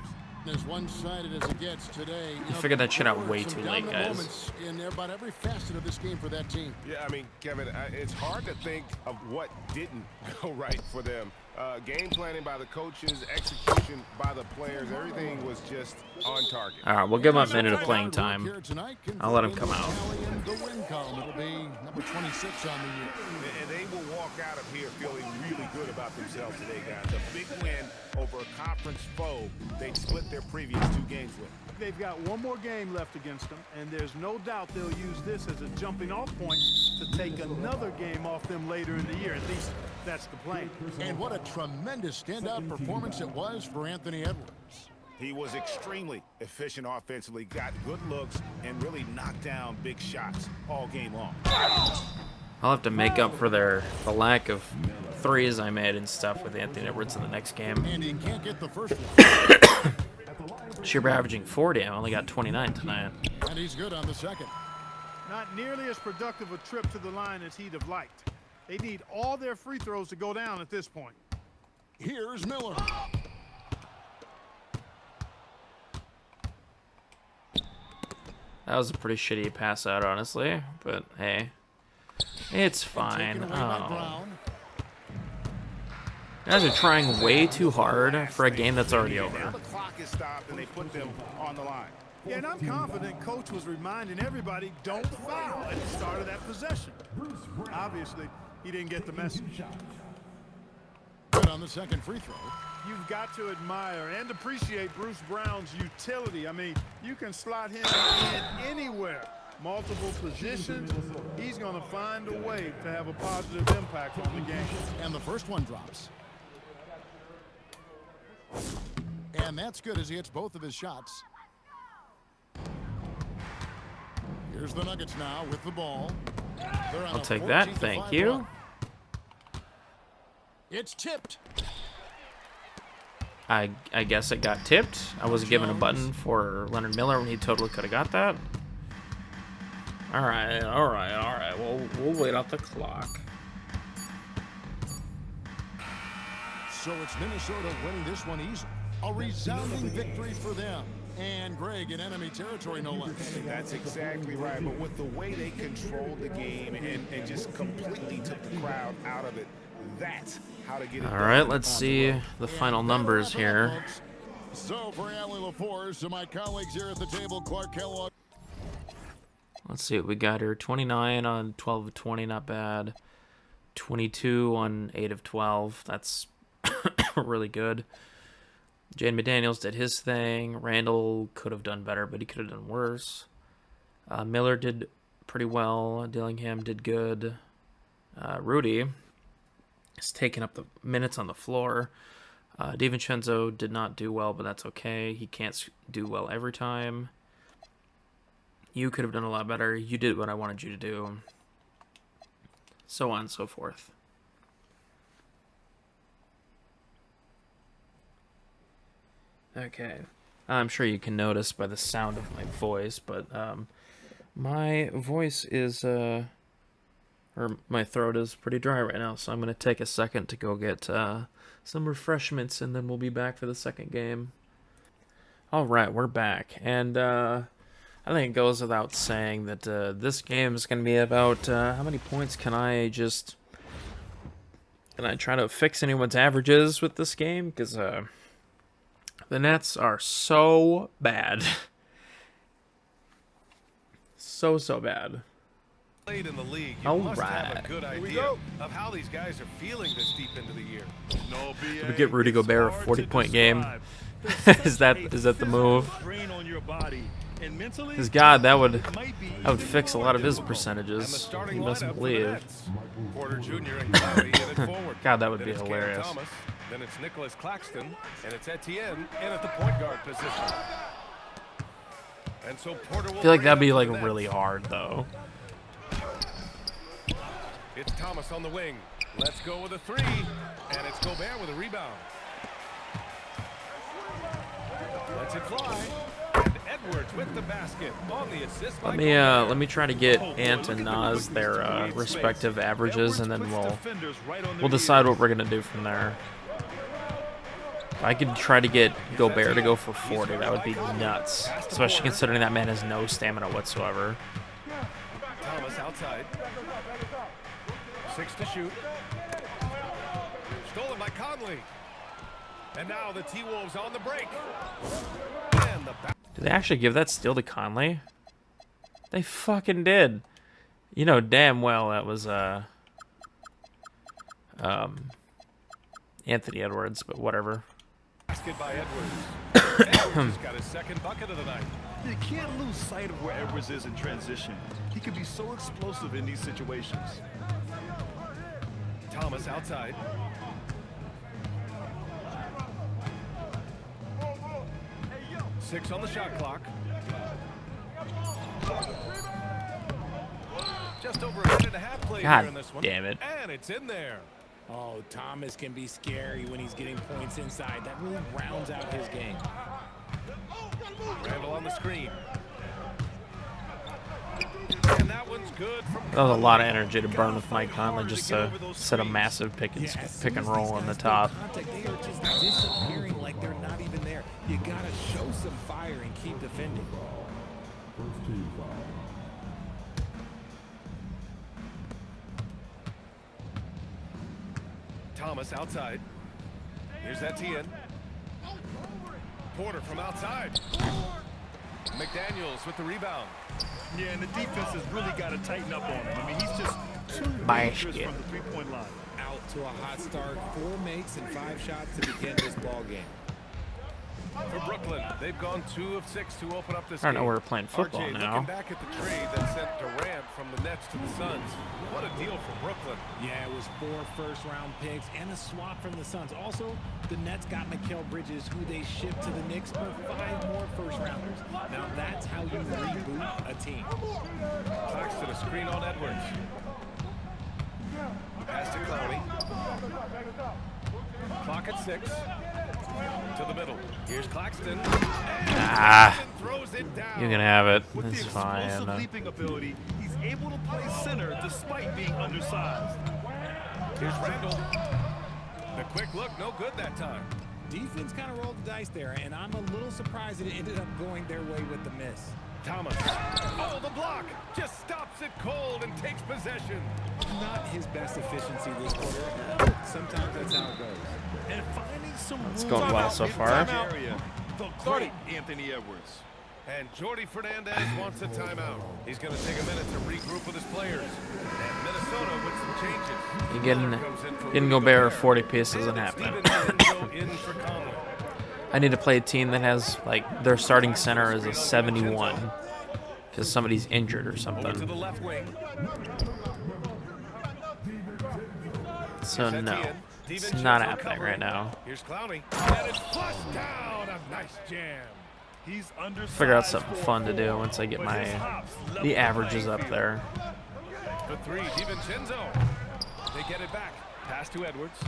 As one-sided as it gets today, You figured that shit out there were way some too late, dominant guys. moments in about every facet of this game for that team. Yeah, I mean, Kevin, it's hard to think of what didn't go right for them. Game planning by the coaches, execution by the players, everything was just on target. All right, we'll give him a minute of playing time. I'll let him come out. The win column. It'll be number 26 on the year. And they will walk out of here feeling really good about themselves today, guys. A big win over a conference foe they'd split their previous 2 games with. They've got one more game left against them, and there's no doubt they'll use this as a jumping-off point to take another game off them later in the year. At least that's the plan. And what a tremendous standout performance it was for Anthony Edwards. He was extremely efficient offensively, got good looks, and really knocked down big shots all game long. I'll have to make up for the lack of threes I made and stuff with Anthony Edwards in the next game. And he can't get the first one. Should be averaging 40. I only got 29 tonight. And he's good on the second. Not nearly as productive a trip to the line as he'd have liked. They need all their free throws to go down at this point. Here's Miller. That was a pretty shitty pass out, honestly. But hey, it's fine. Oh. You guys are trying way too hard for a game that's already over. Now the clock is stopped, and they put them on the line. Yeah, and I'm confident Coach was reminding everybody, don't foul at the start of that possession. Obviously, he didn't get the message. Good on the second free throw. You've got to admire and appreciate Bruce Brown's utility. I mean, you can slot him in anywhere, multiple positions. He's going to find a way to have a positive impact on the game. And the first one drops. And that's good as he hits both of his shots. Here's the Nuggets now with the ball. I'll take that. Thank you. Run. It's tipped. I guess it got tipped. I was given a button for Leonard Miller when he totally could have got that. All right. We'll wait out the clock. So it's Minnesota winning this one easily. A resounding victory for them. And Greg in enemy territory, no less. That's exactly right. But with the way they controlled the game and just completely took the crowd out of it, that's how to get it done. All right, let's see the final numbers here. So for Allie LaForce and my colleagues here at the table, Clark Kellogg. Let's see what we got here. 29 on 12 of 20, not bad. 22 on 8 of 12. That's really good. Jaden McDaniels did his thing. Randall could have done better, but he could have done worse. Miller did pretty well. Dillingham did good. Rudy is taking up the minutes on the floor. DiVincenzo did not do well, but that's okay. He can't do well every time. You could have done a lot better. You did what I wanted you to do. So on and so forth. Okay. I'm sure you can notice by the sound of my voice, but my voice is, or my throat is pretty dry right now, so I'm going to take a second to go get some refreshments, and then we'll be back for the second game. All right, we're back, and I think it goes without saying that this game is going to be about how many points can I try to fix anyone's averages with this game, because the Nets are so bad. so bad. Played in the league. You must have a good idea of how these guys are feeling this deep into the year. No BA. We get Rudy Gobert a 40-point game. is that the move? Because God, that would fix a lot of his percentages. You mustn't believe. Porter Jr. and Clowney in it forward. God, that would Then be it's Cam hilarious. Thomas, then it's Nicholas Claxton, and it's Etienne in at the point guard position. And so Porter will I feel like bring that'd be up like the Nets. really hard though. It's Thomas on the wing. Let's go with a three, and it's Gobert with a rebound. Lets it fly, and Edwards with the basket on the assist. Let me try to get Ant and Nas their respective averages, and then we'll decide what we're gonna do from there. If I could try to get Gobert to go for 40, that would be nuts. Especially considering that man has no stamina whatsoever. Thomas outside. 6 to shoot. Stolen by Conley. And now the T-Wolves on the break. And the Did they actually give that steal to Conley? They fucking did. You know damn well that was Anthony Edwards, but whatever. basket by Edwards. Edwards got his second bucket of the night. You can't lose sight of where Edwards is in transition. He can be so explosive in these situations. Thomas outside. Six on the shot clock. Just over a minute and a half played here in this one. Damn it. And it's in there. Oh, Thomas can be scary when he's getting points inside. That really rounds out his game. Randall on the screen. And that one's good from That was a lot of energy to burn with Mike Conley just to set a massive pick and roll on the top. They are just disappearing like they're not even there. You got to show some fire and keep defending. Thomas outside. Here's Etienne. Porter from outside. McDaniels with the rebound. Yeah, and the defense has really got to tighten up on him. I mean, he's just too dangerous from the three-point line. Out to a hot start. 4 makes and 5 shots to begin this ball game. For Brooklyn, they've gone 2 of 6 to open up this I don't know game. we're playing football RJ now. looking back at the trade that sent Durant from the Nets to the Suns. What a deal for Brooklyn. Yeah, it was 4 first-round picks and a swap from the Suns. Also, the Nets got Mikal Bridges, who they shipped to the Knicks for 5 more first-rounders. Now that's how you reboot a team. Claxton a screen on Edwards. Pass to Clowney. Clock at 6. To the middle. Here's Claxton. Ah, Throws it down. you can have it. With It's the fine. explosive leaping ability, he's able to play center despite being undersized. Here's Randall. The quick look, no good that time. Defense kind of rolled the dice there, and I'm a little surprised that it ended up going their way with the miss. Thomas. Oh, the block. Just stops it cold and takes possession. Not his best efficiency this quarter. Sometimes that's how it goes. And finding some It's room going well so in far. the area. The great Anthony Edwards. And Jordy Fernandez wants a timeout. He's going to take a minute to regroup with his players. And Minnesota with some changes. You getting Gobert 40 pieces isn't happening. In for Conley. I need to play a team that has, like, their starting center is a 71 because somebody's injured or Over to the something. left wing. So no, it's not happening right now. Here's Clowney. And it's flushed down. A nice jam. He's undersized. Figure out something for a fun to do forward, once I get but my his hops level the the averages playing up field. there. The 3, DiVincenzo. They get it back. Pass to Edwards.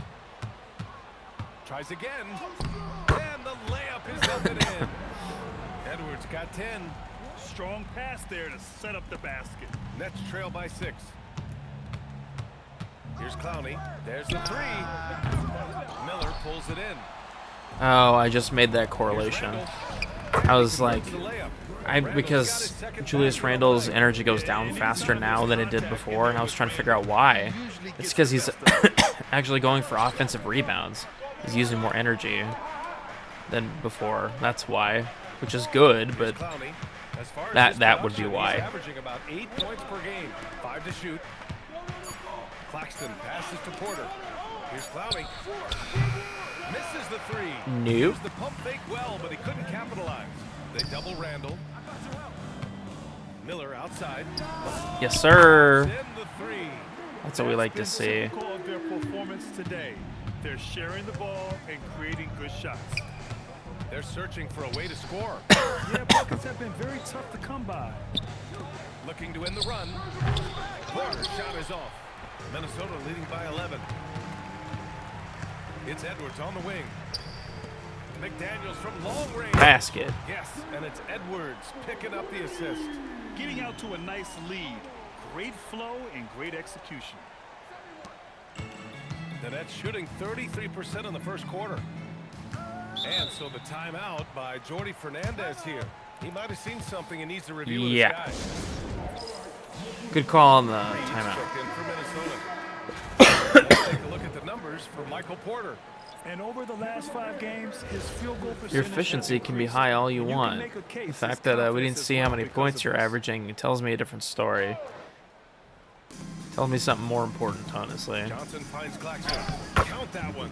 Tries again. And the layup is up and in. Edwards got 10. Strong pass there to set up the basket. Nets trail by 6. Here's Clowney. There's the 3. Miller pulls it in. Oh, I just made that correlation. I was like, because Julius Randle's energy goes down faster now than it did before, and I was trying to figure out why. It's because he's actually going for offensive rebounds. He's using more energy than before. That's why, which is good, but that would be why. Averaging about 8 points per game. 5 to shoot. Claxton passes to Porter. Here's Clowney. Misses the 3. Nope. Used the pump fake well, but he couldn't capitalize. They double Randall. Miller outside. Yes, sir. In the 3. That's what we like to Been see. typical of their performance today. They're sharing the ball and creating good shots. They're searching for a way to score. Yeah, buckets have been very tough to come by. Looking to end the run. Porter's shot is off. Minnesota leading by 11. It's Edwards on the wing. McDaniels from long range. Basket. Yes, and it's Edwards picking up the assist. Getting out to a nice lead. Great flow and great execution. The Nets shooting 33% in the first quarter. And so the timeout by Jordi Fernandez here. He might have seen something and needs to review with his guys. Good call on the timeout. Let's take a look at the numbers for Michael Porter. And over the last 5 games, his field goal percentage. Your efficiency can be high all you want. The fact that we didn't see how many points you're averaging, it tells me a different story. Tells me something more important, honestly. Johnson finds Claxton. Count that one.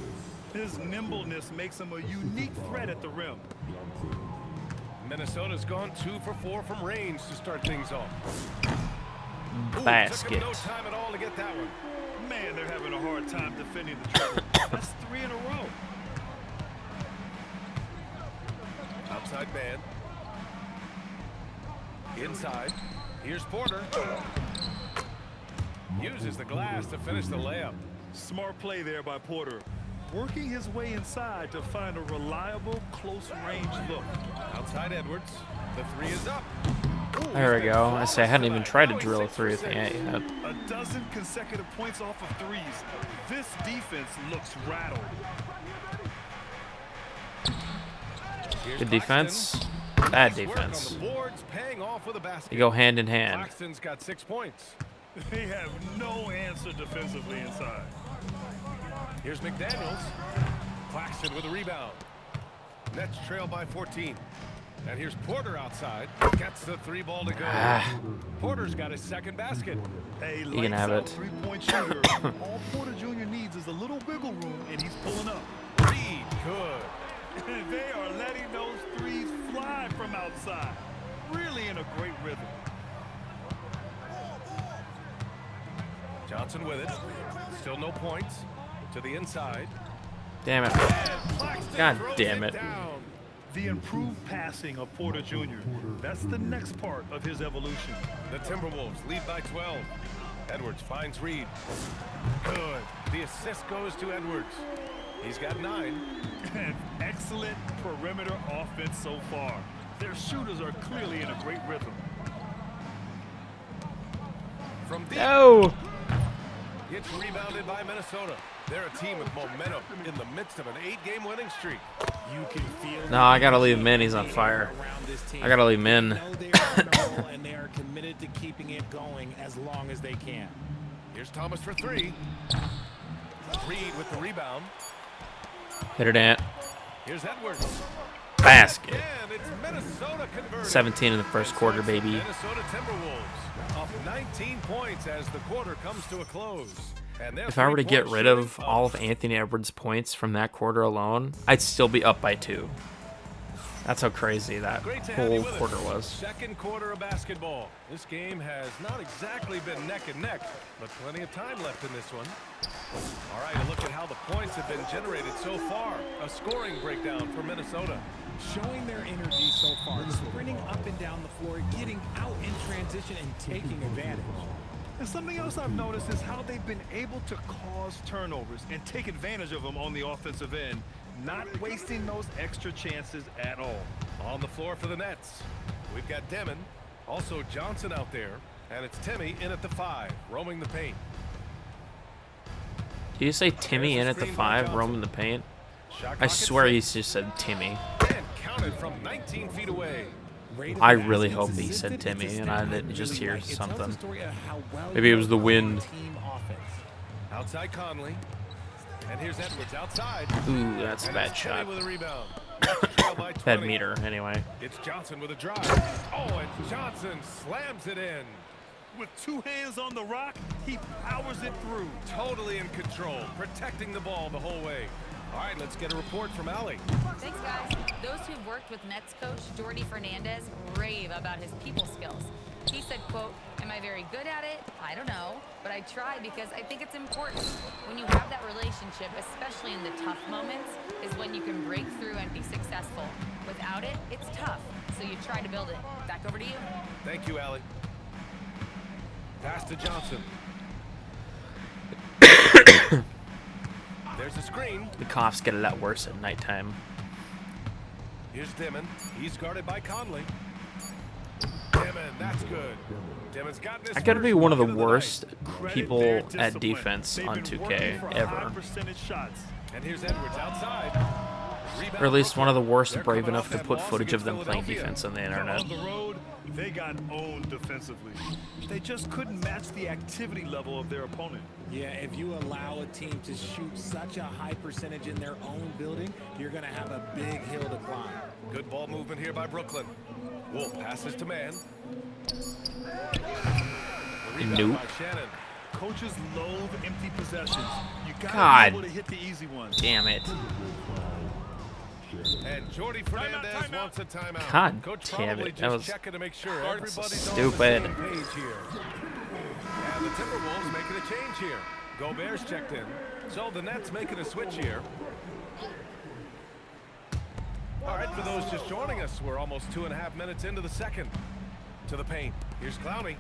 His nimbleness makes him a unique threat at the rim. Minnesota's gone 2 for 4 from range to start things off. Basket. Took him no time at all to get that one. Man, they're having a hard time defending the triple. That's 3 in a row. Outside man. Inside. Here's Porter. Uses the glass to finish the layup. Smart play there by Porter. Working his way inside to find a reliable, close-range look. Outside Edwards. The 3 is up. There we go. I say I hadn't even tried to drill a 3 at the end yet. A dozen consecutive points off of threes. This defense looks rattled. Good defense. Bad defense. They go hand in hand. Claxton's got 6 points. They have no answer defensively inside. Here's McDaniels. Claxton with a rebound. Nets trail by 14. And here's Porter outside. Gets the 3 ball to go. Porter's got his second basket. Hey, you can have it. Three-point shooter. All Porter Jr. needs is a little wiggle room, and he's pulling up. Reed, good. They are letting those threes fly from outside. Really in a great rhythm. Johnson with it. Still no points. To the inside. Damn it. God damn it. The improved passing of Porter Jr. That's the next part of his evolution. The Timberwolves lead by 12. Edwards finds Reed. Good. The assist goes to Edwards. He's got 9. An excellent perimeter offense so far. Their shooters are clearly in a great rhythm. From deep. No. It's rebounded by Minnesota. They're a team with momentum in the midst of an 8-game winning streak. You can feel No, I gotta leave him in. He's on fire. I gotta leave him in. And they are committed to keeping it going as long as they can. Here's Thomas for 3. Reed with the rebound. Hit it, Ant. Here's Edwards. Basket. And it's Minnesota converted. 17 in the first quarter, baby. Minnesota Timberwolves up 19 points as the quarter comes to a close. If I were to get rid of all of Anthony Edwards' points from that quarter alone, I'd still be up by 2. That's how crazy that whole quarter was. Second quarter of basketball. This game has not exactly been neck and neck, but plenty of time left in this one. All right, a look at how the points have been generated so far. A scoring breakdown for Minnesota. Showing their energy so far, sprinting up and down the floor, getting out in transition and taking advantage. And something else I've noticed is how they've been able to cause turnovers and take advantage of them on the offensive end, not wasting those extra chances at all. On the floor for the Nets, we've got Demon, also Johnson out there, and it's Timmy in at the 5, roaming the paint. Did you say Timmy in at the 5, roaming the paint? I swear he just said Timmy. And counted from 19 feet away. I really hope he said Timmy, and I didn't just hear something. Maybe it was the wind. Outside Conley. And here's Edwards outside. Ooh, that's a bad shot. Bad meter, anyway. It's Johnson with a drive. Oh, and Johnson slams it in. With 2 hands on the rock, he powers it through. Totally in control, protecting the ball the whole way. All right, let's get a report from Allie. Thanks, guys. Those who've worked with Nets coach Jordi Fernandez rave about his people skills. He said, quote, "Am I very good at it? I don't know, but I try because I think it's important. When you have that relationship, especially in the tough moments, is when you can break through and be successful. Without it, it's tough, so you try to build it." Back over to you. Thank you, Allie. Pass to Johnson. There's a screen. The coughs get a lot worse at nighttime. Here's Dimon. He's guarded by Conley. Dimon, that's good. Dimon's gotten his I gotta be first one of the bucket worst Credit people their at discipline. defense They've on been 2K working for ever. high percentage shots. And here's Edwards outside. Rebound Or at least one of the worst They're brave coming enough off to that put loss footage of against them playing Philadelphia. defense on the internet. On the road, they got owned defensively. They just couldn't match the activity level of their opponent. Yeah, if you allow a team to shoot such a high percentage in their own building, you're going to have a big hill to climb. Good ball movement here by Brooklyn. Wolf passes to man. The rebound Nope. by Shannon. Coaches loathe empty possessions. You got God. to be able to hit the easy ones. Damn it. And Jordy Fernandez wants a timeout. God Coach damn probably it. That just was checking to make sure everybody's on the stupid. same page here. And the Timberwolves making a change here. Gobert's checked in. So the Nets making a switch here. All right, for those just joining us, we're almost 2.5 minutes into the second. To the paint. Here's Clowney.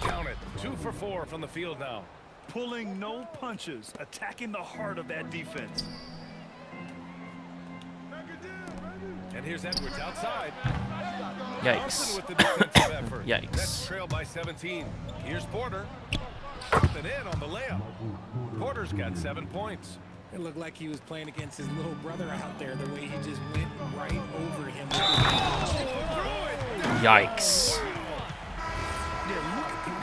Count it. 2 for 4 from the field now. Pulling no punches, attacking the heart of that defense. And here's Edwards outside. Yikes. Johnson with the defensive effort. Yikes. Nets trail by 17. Here's Porter. And in on the layup. Porter's got 7 points. It looked like he was playing against his little brother out there, the way he just went right over him. Yikes.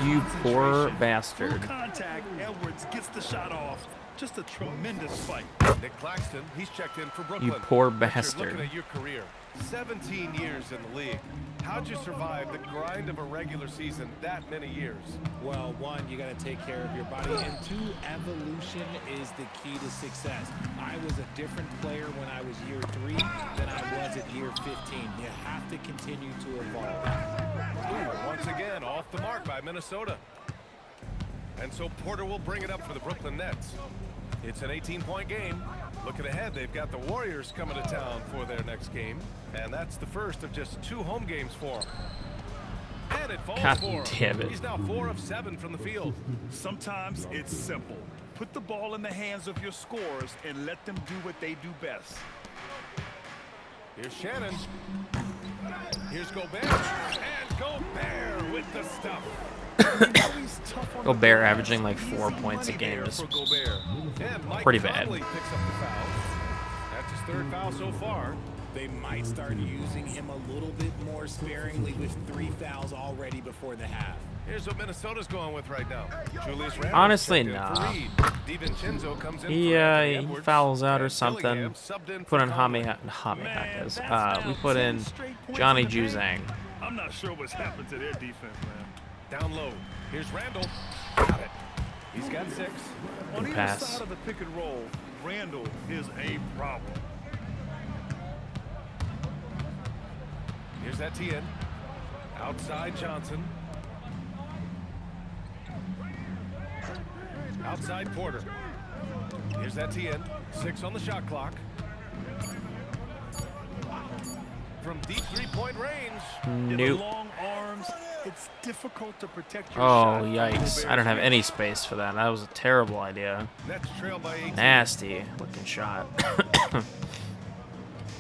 You poor bastard. Contact, Edwards gets the shot off. Just a tremendous fight. Nick Claxton, he's checked in for Brooklyn. You poor But you're bastard. looking at your career. 17 years in the league. How'd you survive the grind of a regular season that many years? Well, one, you got to take care of your body, and two, evolution is the key to success. I was a different player when I was year 3 than I was at year 15. You have to continue to evolve. Ooh, once again, off the mark by Minnesota. And so Porter will bring it up for the Brooklyn Nets. It's an 18-point game. Looking ahead, they've got the Warriors coming to town for their next game. And that's the first of just 2 home games for him. And it falls God for him. damn it. He's now 4 of 7 from the field. Sometimes it's simple. Put the ball in the hands of your scorers and let them do what they do best. Here's Shannon. Here's Gobert. And Gobert with the stuff. Gobert averaging like 4 points a game is pretty bad. Conley picks up the foul. That's his 3rd foul so far. They might start using him a little bit more sparingly with 3 fouls already before the half. Here's what Minnesota's going with right now. Julius Randle Honestly, checked in for nah. Reed. DiVincenzo comes in He for Anthony he Edwards. fouls out or And something. Dillingham subbed in Put for in Conley. we put in Johnny Juzang. I'm not sure what's happened to their defense, man. Down low. Here's Randall. Got it. He's got 6. On either pass. side of the pick and roll, Randall is a problem. Here's Etienne. Outside Johnson. Outside Porter. Here's Etienne. 6 on the shot clock. From deep 3-point range. In Nope. the long arms, it's difficult to protect your Oh, shot. yikes. I don't have any space for that. That was a terrible idea. Nets trail by 18. Nasty looking shot.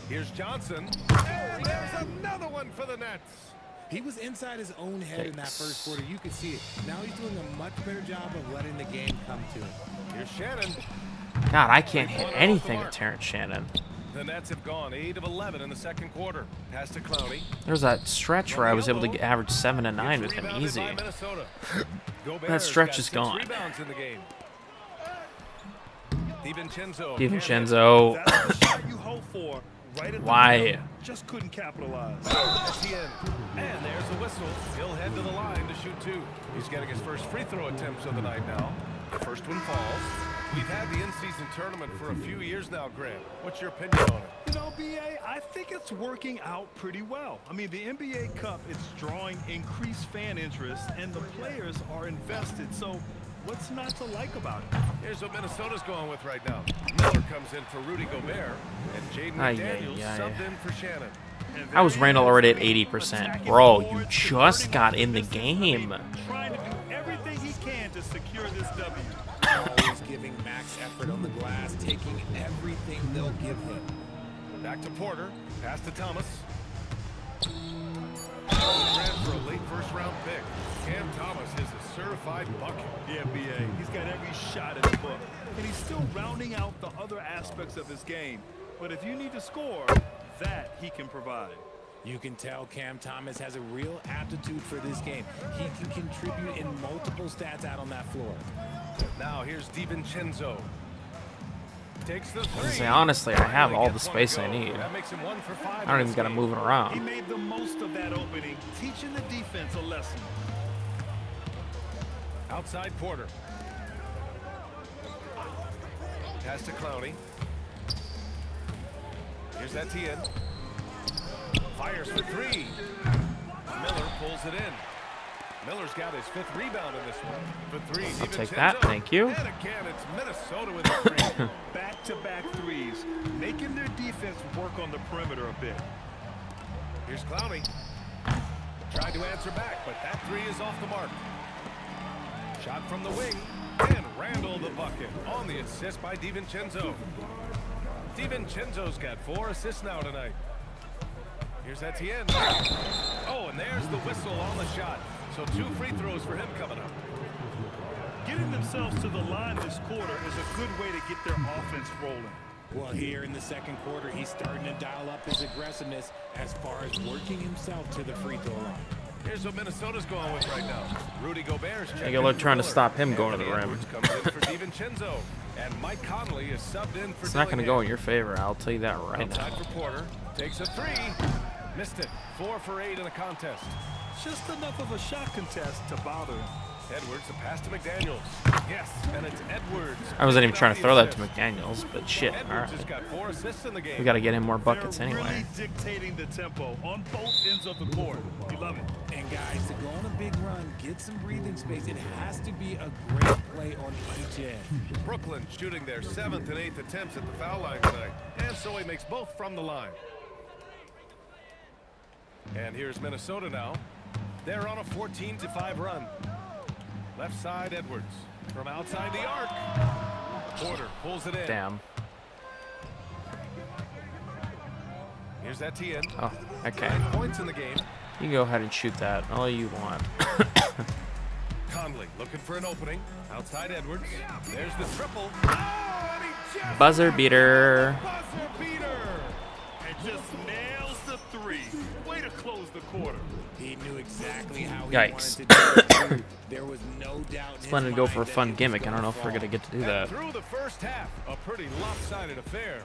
Here's Johnson. And there's another one for the Nets. He was inside his own head in that first quarter. You could see it. Now he's doing a much better job of letting the game come to him. Here's Shannon. God, I can't hit anything with Terrence Shannon. The Nets have gone 8 of 11 in the second quarter. Pass to Clowney. There's that stretch where I was able to average 7 and 9 with Gets him rebounded easy. by Minnesota. Gobert That has stretch got is 6 gone. Rebounds in the game. DiVincenzo. DiVincenzo. That's the shot you hope for. Right at the Why? rim. Just couldn't capitalize. Etienne. And there's the whistle. He'll head to the line to shoot 2. He's getting his first free throw attempts of the night now. The first one falls. We've had the in-season tournament for a few years now, Grant. What's your opinion on it? You know, BA, I think it's working out pretty well. I mean, the NBA Cup, it's drawing increased fan interest, and the players are invested. So what's not to like about it? Here's what Minnesota's going with right now. Miller comes in for Rudy Gobert, and Jaden Ay, McDaniels ay, ay. subbed in for Shannon. And How was there Randall he is, already at attacking 80%? the Bro, you boards, just converting got in the distance. game. Trying to do everything he can to secure this W. Always giving max effort on the glass, taking everything they'll give him. Back to Porter. Pass to Thomas. Grant for a late first-round pick. Cam Thomas is a certified bucket. Yeah, B.A. He's got every shot in the book. And he's still rounding out the other aspects of his game. But if you need to score, that he can provide. You can tell Cam Thomas has a real aptitude for this game. He can contribute in multiple stats out on that floor. Now here's DiVincenzo. Takes the three. Say, honestly, I have all the space I need. That makes him 1 for 5. I don't even got to move it He around. made the most of that opening, teaching the defense a lesson. Outside Porter. Pass to Clowney. Here's Etienne. Fires for 3. Miller pulls it in. Miller's got his 5th rebound in this one. For 3. I'll take that, thank you. And again, it's Minnesota with a 3. Back-to-back threes, making their defense work on the perimeter a bit. Here's Clowney. Tried to answer back, but that 3 is off the mark. Shot from the wing. And Randall the bucket on the assist by DiVincenzo. DiVincenzo's got 4 assists now tonight. Here's Etienne. Oh, and there's the whistle on the shot. So 2 free throws for him coming up. Getting themselves to the line this quarter is a good way to get their offense rolling. Well, here in the second quarter, he's starting to dial up his aggressiveness as far as working himself to the free throw line. Here's what Minnesota's going with right now. Rudy Gobert's checking. They're trying to stop him going to the Anthony rim. Edwards comes in for DiVincenzo. And Mike Conley is subbed in for It's not going to Dillingham. go in your favor. I'll tell you that right Outside now. for Porter. Takes a 3. Missed it. 4 for 8 in the contest. Just enough of a shot contest to bother him. Edwards, a pass to McDaniels. Yes, and it's Edwards. I wasn't even trying to throw that to Assist. McDaniels, but shit. All Edwards has right. got 4 assists in the game. We got to get him more buckets They're anyway. really dictating the tempo on both ends of the court. You love it. And guys, to go on a big run, get some breathing space, it has to be a great play on each end. Brooklyn shooting their 7th and 8th attempts at the foul line tonight. And so he makes both from the line. And here's Minnesota now. They're on a 14-5 run. Left side, Edwards. From outside the arc. Porter pulls it in. Damn. Here's Etienne. Oh, okay. 9 points in the game. You go ahead and shoot that all you want. Conley looking for an opening. Outside Edwards. There's the triple. Oh, and he just Buzzer beater. buzzer beater. And just nails the 3. Way to close the quarter. He knew exactly how he Yikes. wanted to do it. There was no doubt in his Planning to go for a mind fun that it gimmick. was I don't know gonna if we're fall. going to get to do And that. through the first half, a pretty lopsided affair.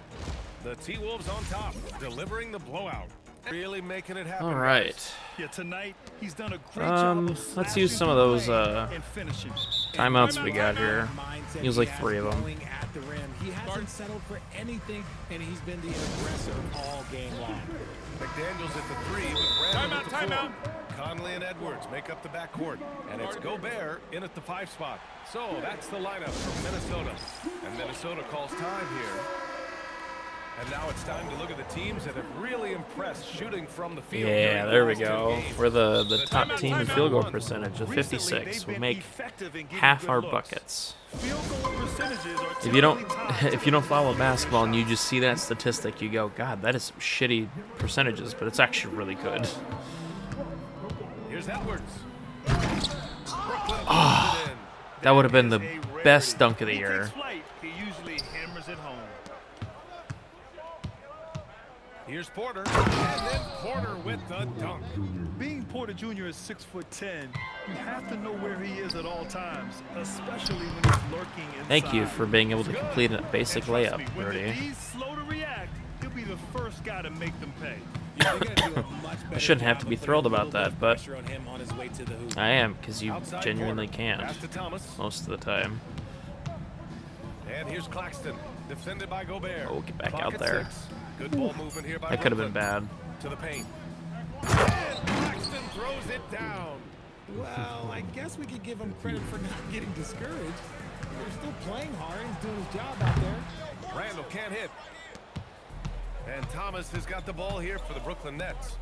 The T-Wolves on top, delivering the blowout. Really making it happen. All right. Yeah, tonight he's done a great job of Let's use slashing some of through those the lane and finishing. timeouts we got here. Mindset Use he like has 3 of them. going at the rim. He hasn't settled for anything, and he's been the aggressor all game long. McDaniels at the 3 with Randall at the 4. Conley and Edwards make up the backcourt. And it's Gobert in at the 5 spot. So that's the lineup from Minnesota. And Minnesota calls time here. And now it's time to look at the teams that have really impressed shooting from the field. Yeah, during the there we last 10 go. games. We're the top timeout, team in timeout. field goal percentage of Recently, 56. they've We been make effective in getting half good our looks. buckets. Field goal percentages are If you don't typically if you don't follow basketball and you just see that statistic, you go, God, that is some shitty percentages, but it's actually really good. Here's Edwards. Ah, that would have been the best dunk of the He year. takes flight. He usually hammers it home. Here's Porter. And then Porter with the dunk. Being Porter Jr. is 6'10", you have to know where he is at all times, especially when he's lurking inside. Thank you for being able to complete a basic And trust layup, me, when the Rudy. D's slow to react, he'll be the first guy to make them pay. Yeah, they gotta do a much better I shouldn't have job to be of putting thrilled a about little bit that, of but pressure on him on his way to the hoop. I am, because you Outside genuinely Porter. can't Pass to Thomas. most of the time. And here's Claxton, defended by Gobert. Oh, get back Clock out at there. 6. Good ball movement here by That could have been Brooklyn. bad. To the paint. And Claxton throws it down. Well, I guess we could give him credit for not getting discouraged. They're still playing hard. He's doing his job out there. Randall can't hit. And Thomas has got the ball here for the Brooklyn Nets.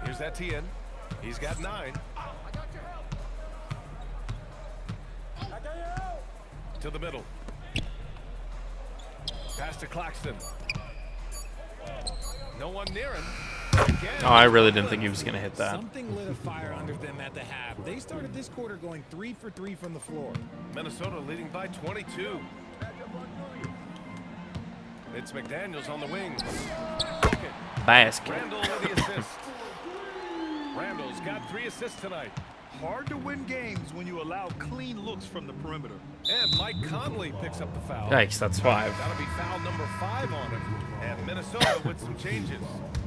Here's Etienne. He's got 9. To the middle. Pass to Claxton. No one near him. Again, Oh, I really didn't think he was going to hit that. Something lit a fire under them at the half. They started this quarter going 3 for 3 from the floor. Minnesota leading by 22. It's McDaniels on the wing. Basket. Randall with the assist. Randall's got 3 assists tonight. Hard to win games when you allow clean looks from the perimeter. And Mike Conley picks up the foul. Yikes, that's 5. That'll be foul number 5 on him. And Minnesota with some changes.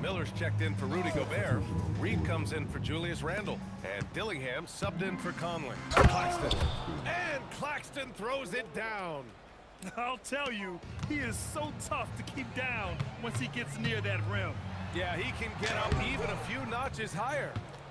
Miller's checked in for Rudy Gobert. Reed comes in for Julius Randle. And Dillingham subbed in for Conley. Claxton. And Claxton throws it down. I'll tell you, he is so tough to keep down once he gets near that rim. Yeah, he can get up even a few notches higher.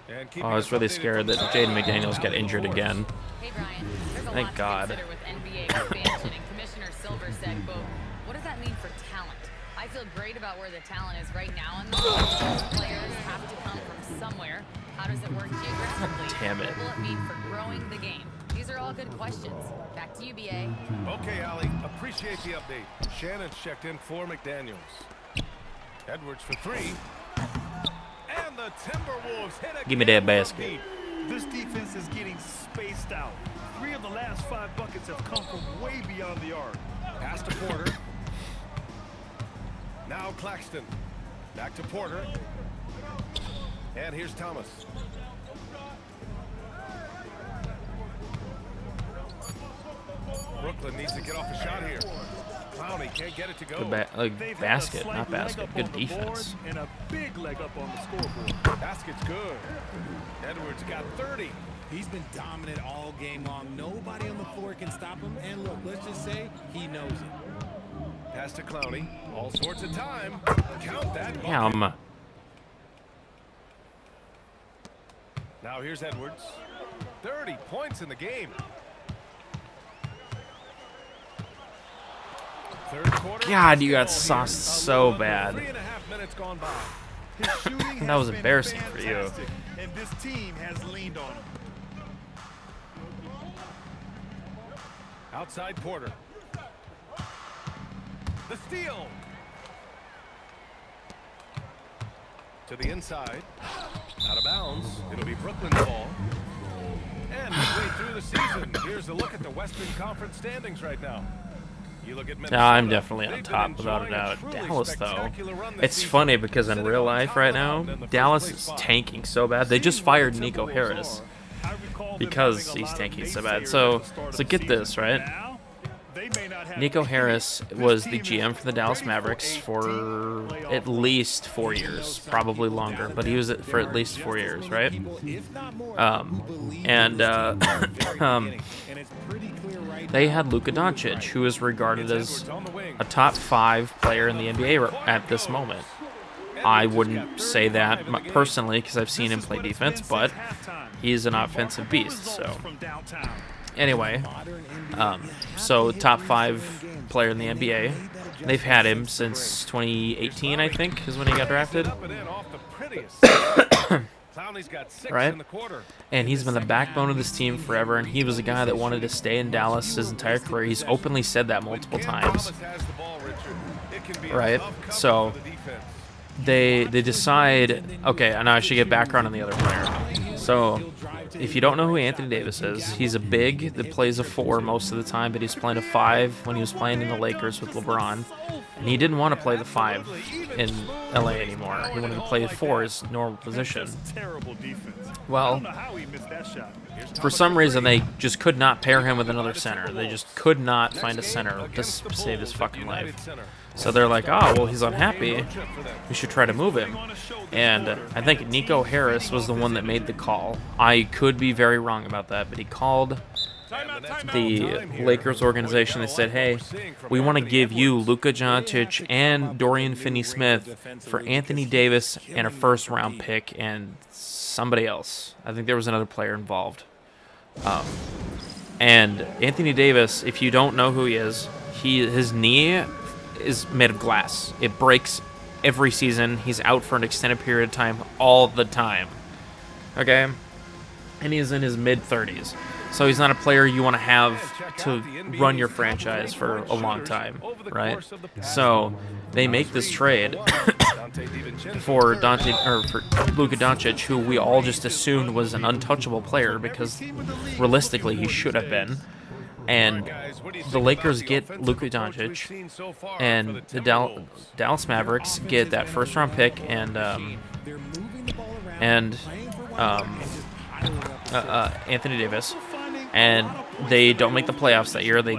And Oh, I was really scared that Jaden McDaniels got injured again. Hey, Brian, there's a Thank lot God. to consider with NBA expansion, and Commissioner Silver said, quote, what does that mean for talent? I feel great about where the talent is right now in the league. Players have to come from somewhere. How does it work geographically? Damn it. What will it mean for growing the game? These are all good questions. Back to you, BA. Okay, Allie, appreciate the update. Shannon's checked in for McDaniels. Edwards for 3. And the Timberwolves hit again. Give me that basket. This defense is getting spaced out. 3 of the last 5 buckets have come from way beyond the arc. Pass to Porter. Now Claxton. Back to Porter. And here's Thomas. Brooklyn needs to get off a shot here. Clowney can't get it to go. They've had a Basket, slight not leg basket. up Good on the board defense. and a big leg up on the scoreboard. Basket's good. Edwards got 30. He's been dominant all game long. Nobody on the floor can stop him. And look, let's just say he knows it. Pass to Clowney. All sorts of time. Count that bucket. Damn. Now here's Edwards. 30 points in the game. Third quarter. God, you got sauced so bad. 3.5 minutes gone by. His shooting That was has been embarrassing for you. fantastic, and this team has leaned on him. Outside Porter. The steal. To the inside. Out of bounds. It'll be Brooklyn's ball. And midway through the season, here's a look at the Western Conference standings right now. You look at Minnesota. I'm definitely on They've been top without a enjoying doubt. truly Dallas, though, spectacular run this it's season. funny because in Sitting real on life top right of the now, mountain in the Dallas first is place spot. tanking so bad. They just Seeing fired where the Nico Timberwolves Harris are, I recall them because having a he's lot of tanking so naysayers bad. at So, the start of so the get season. this, right? Now, they may not have Nico the Harris this was the team GM is for the Dallas ready Mavericks a for deep playoff at run. least 4 years, probably longer, but he was it for at least 4 years, right? And they had Luka Doncic, who is regarded as a top 5 player in the NBA at this moment. I wouldn't say that personally because I've seen him play defense, but he's an offensive beast. So anyway, so top 5 player in the NBA. They've had him since 2018, I think, is when he got drafted. Right? And he's been the backbone of this team forever, and he was a guy that wanted to stay in Dallas his entire career. He's openly said that multiple times. Right? So they decide, okay, and now I should get background on the other player. So if you don't know who Anthony Davis is, he's a big that plays a 4 most of the time, but he's playing a 5 when he was playing in the Lakers with LeBron. And he didn't want to play the 5 in LA anymore. He wanted to play 4, his normal position. Well, for some reason, they just could not pair him with another center. They just could not find a center to save his fucking life. So they're like, oh, well, he's unhappy. We should try to move him. And I think Nico Harris was the one that made the call. I could be very wrong about that, but he called the Lakers organization. They said, hey, we want to give you Luka Doncic and Dorian Finney-Smith for Anthony Davis and a first-round pick and somebody else. I think there was another player involved. And Anthony Davis, if you don't know who he is, his knee is made of glass. It breaks every season. He's out for an extended period of time all the time. Okay? And he's in his mid-30s. So he's not a player you want to have to run your franchise for a long time, right? So they make this trade for Luka Doncic, who we all just assumed was an untouchable player because realistically he should have been. And the Lakers get Luka Doncic, and the Dallas Mavericks get that first-round pick and Anthony Davis, and they don't make the playoffs that year. They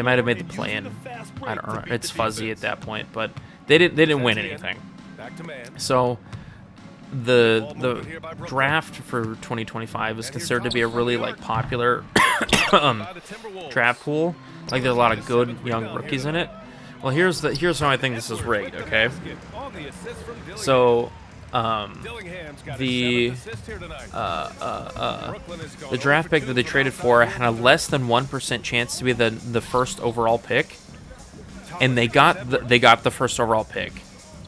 might have made the play-in. I don't know. It's fuzzy at that point, but they didn't win anything. So the draft for 2025 is considered to be a really popular draft pool. Like there's a lot of good young rookies in it. Well, here's how I think this is rigged. Okay, so the draft pick that they traded for had a less than 1% chance to be the first overall pick, and they got the first overall pick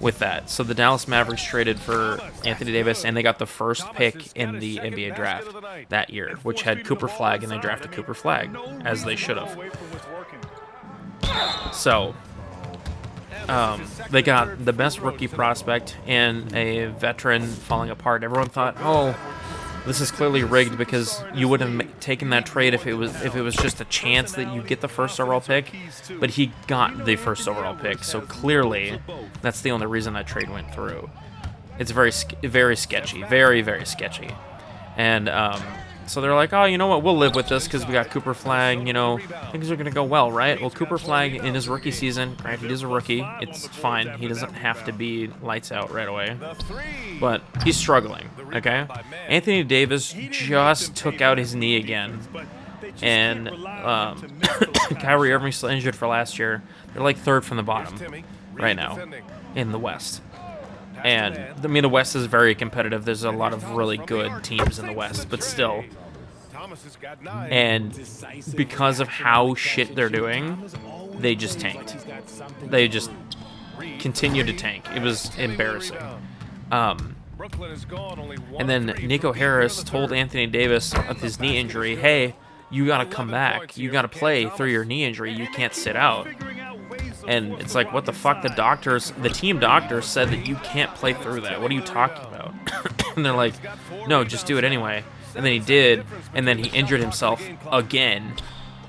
with that. So the Dallas Mavericks traded for Anthony Davis, and they got the first pick in the NBA draft that year, which had Cooper Flagg, and they drafted Cooper Flagg, as they should have. So they got the best rookie prospect and a veteran falling apart. Everyone thought, oh, this is clearly rigged because you would have taken that trade if it was just a chance that you get the first overall pick, but he got the first overall pick, so clearly that's the only reason that trade went through. It's very sketchy, very, very sketchy. And so they're like, oh, you know what, we'll live with this because we got Cooper Flagg, things are going to go well, right? Well, Cooper Flagg in his rookie season, granted he's a rookie, it's fine, he doesn't have to be lights out right away, but he's struggling, okay? Anthony Davis just took out his knee again, and Kyrie Irving's still injured for last year. They're like third from the bottom right now in the West. And, the West is very competitive. There's a lot of really good teams in the West, but still. And because of how shit they're doing, they just tanked. They just continued to tank. It was embarrassing. And then Nico Harris told Anthony Davis with his knee injury, hey, you got to come back. You got to play through your knee injury. You can't sit out. And it's like, what the fuck? The team doctors said that you can't play through that. What are you talking about? And they're like, no, just do it anyway. And then he did, and then he injured himself again,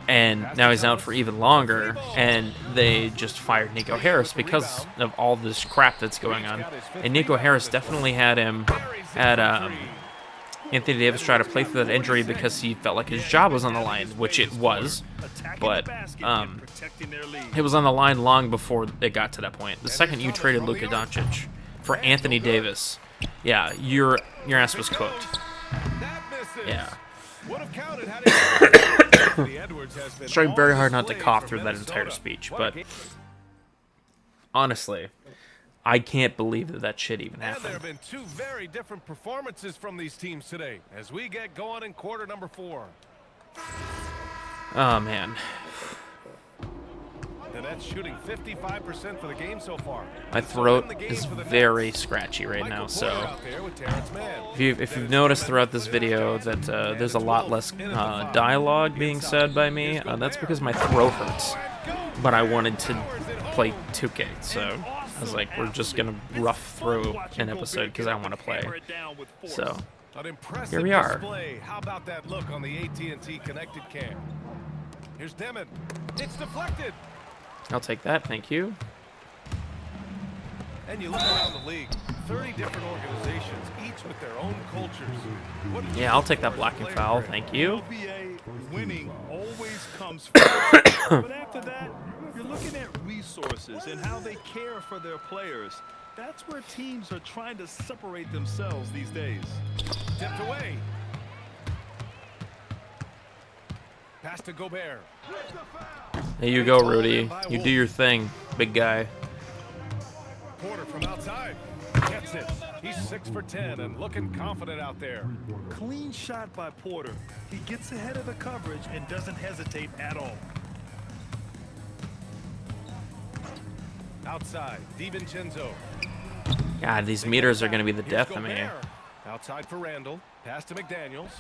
and now he's out for even longer, and they just fired Nico Harris because of all this crap that's going on. And Nico Harris definitely had Anthony Davis try to play through that injury because he felt like his job was on the line, which it was, but it was on the line long before it got to that point. The second you traded Luka Doncic for Anthony Davis, yeah, your ass was cooked. Yeah. Trying very hard not to cough through that entire speech, but honestly, I can't believe that shit even happened. There have been two very different performances from these teams today as we get going in quarter number 4. Oh, man. The Nets shooting 55% for the game so far. My throat is very scratchy right now, so if you've noticed throughout this video that there's a lot less dialogue being said by me, that's because my throat hurts. But I wanted to play 2K, so I was like, we're just going to rough through an episode because I want to play. So, here we are. How about that look on the AT&T connected cam? Here's Demon. It's deflected. I'll take that, thank you. And you look around the league, 30 different organizations, each with their own cultures. Yeah, I'll take that blocking foul, thank you. Winning always comes first. But after that, you're looking at resources and how they care for their players. That's where teams are trying to separate themselves these days. Tipped away. Pass to Gobert. There you go, Rudy. You do your thing, big guy. Porter from outside. Gets it. He's 6 for 10 and looking confident out there. Clean shot by Porter. He gets ahead of the coverage and doesn't hesitate at all. Outside, DiVincenzo. God, these meters are going to be the death of me. Outside for Randall. Pass to McDaniels.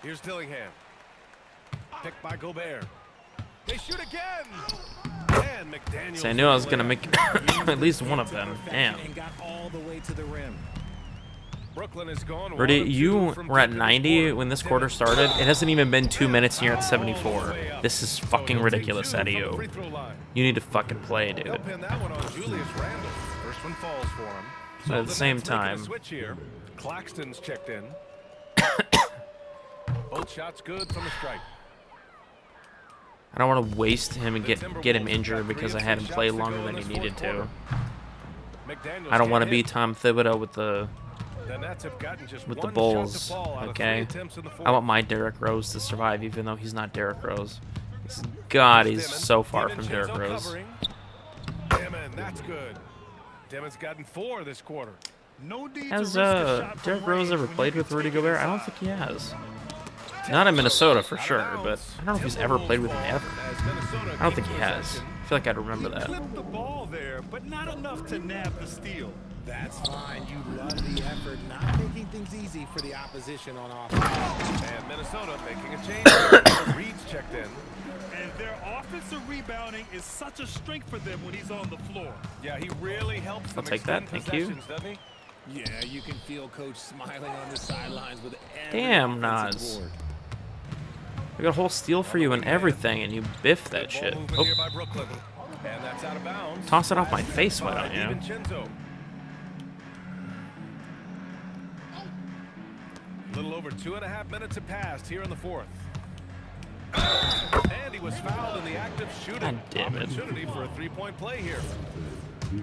Here's Dillingham. Picked by Gobert. They shoot again. And McDaniels. So I knew I was gonna make at least one of them. Damn. And got all the way to the rim. Brooklyn is gone. Rudy, you were at 90 when this quarter started. It hasn't even been 2 minutes and you're at 74. This is fucking ridiculous out of you. You need to fucking play, dude. They'll pin that one on Julius Randle. First one falls for him. But at the same time, Switch here. Claxton's checked in. Both shots good from the strike. I don't want to waste him and get him injured because I had him play longer than he needed to. I don't want to be Tom Thibodeau with the Bulls, okay? I want my Derrick Rose to survive, even though he's not Derrick Rose. God, he's so far from Derrick Rose. That's good. Demons gotten 4 this quarter. Has Derrick Rose ever played with Rudy Gobert? I don't think he has. Not in Minnesota for sure, but I don't know if he's ever played with him ever. I don't think he has. I feel like I'd remember that. Clipped the ball there, but not enough to nab the steal. That's fine. You love the effort, not making things easy for the opposition on offense. And Minnesota making a change. Reed's checked in. And their offensive rebounding is such a strength for them when he's on the floor. Yeah, he really helps them. I'll take that, thank you. Doesn't he? Yeah, you can feel Coach smiling on the sidelines with damn, Nas. I got a whole steal for you and everything, and you biff that shit. Oh. Toss it off my face, why don't you? A little over 2.5 minutes have passed here in the fourth. And he was fouled in the act of shooting. God damn it. Opportunity for a three-point play here.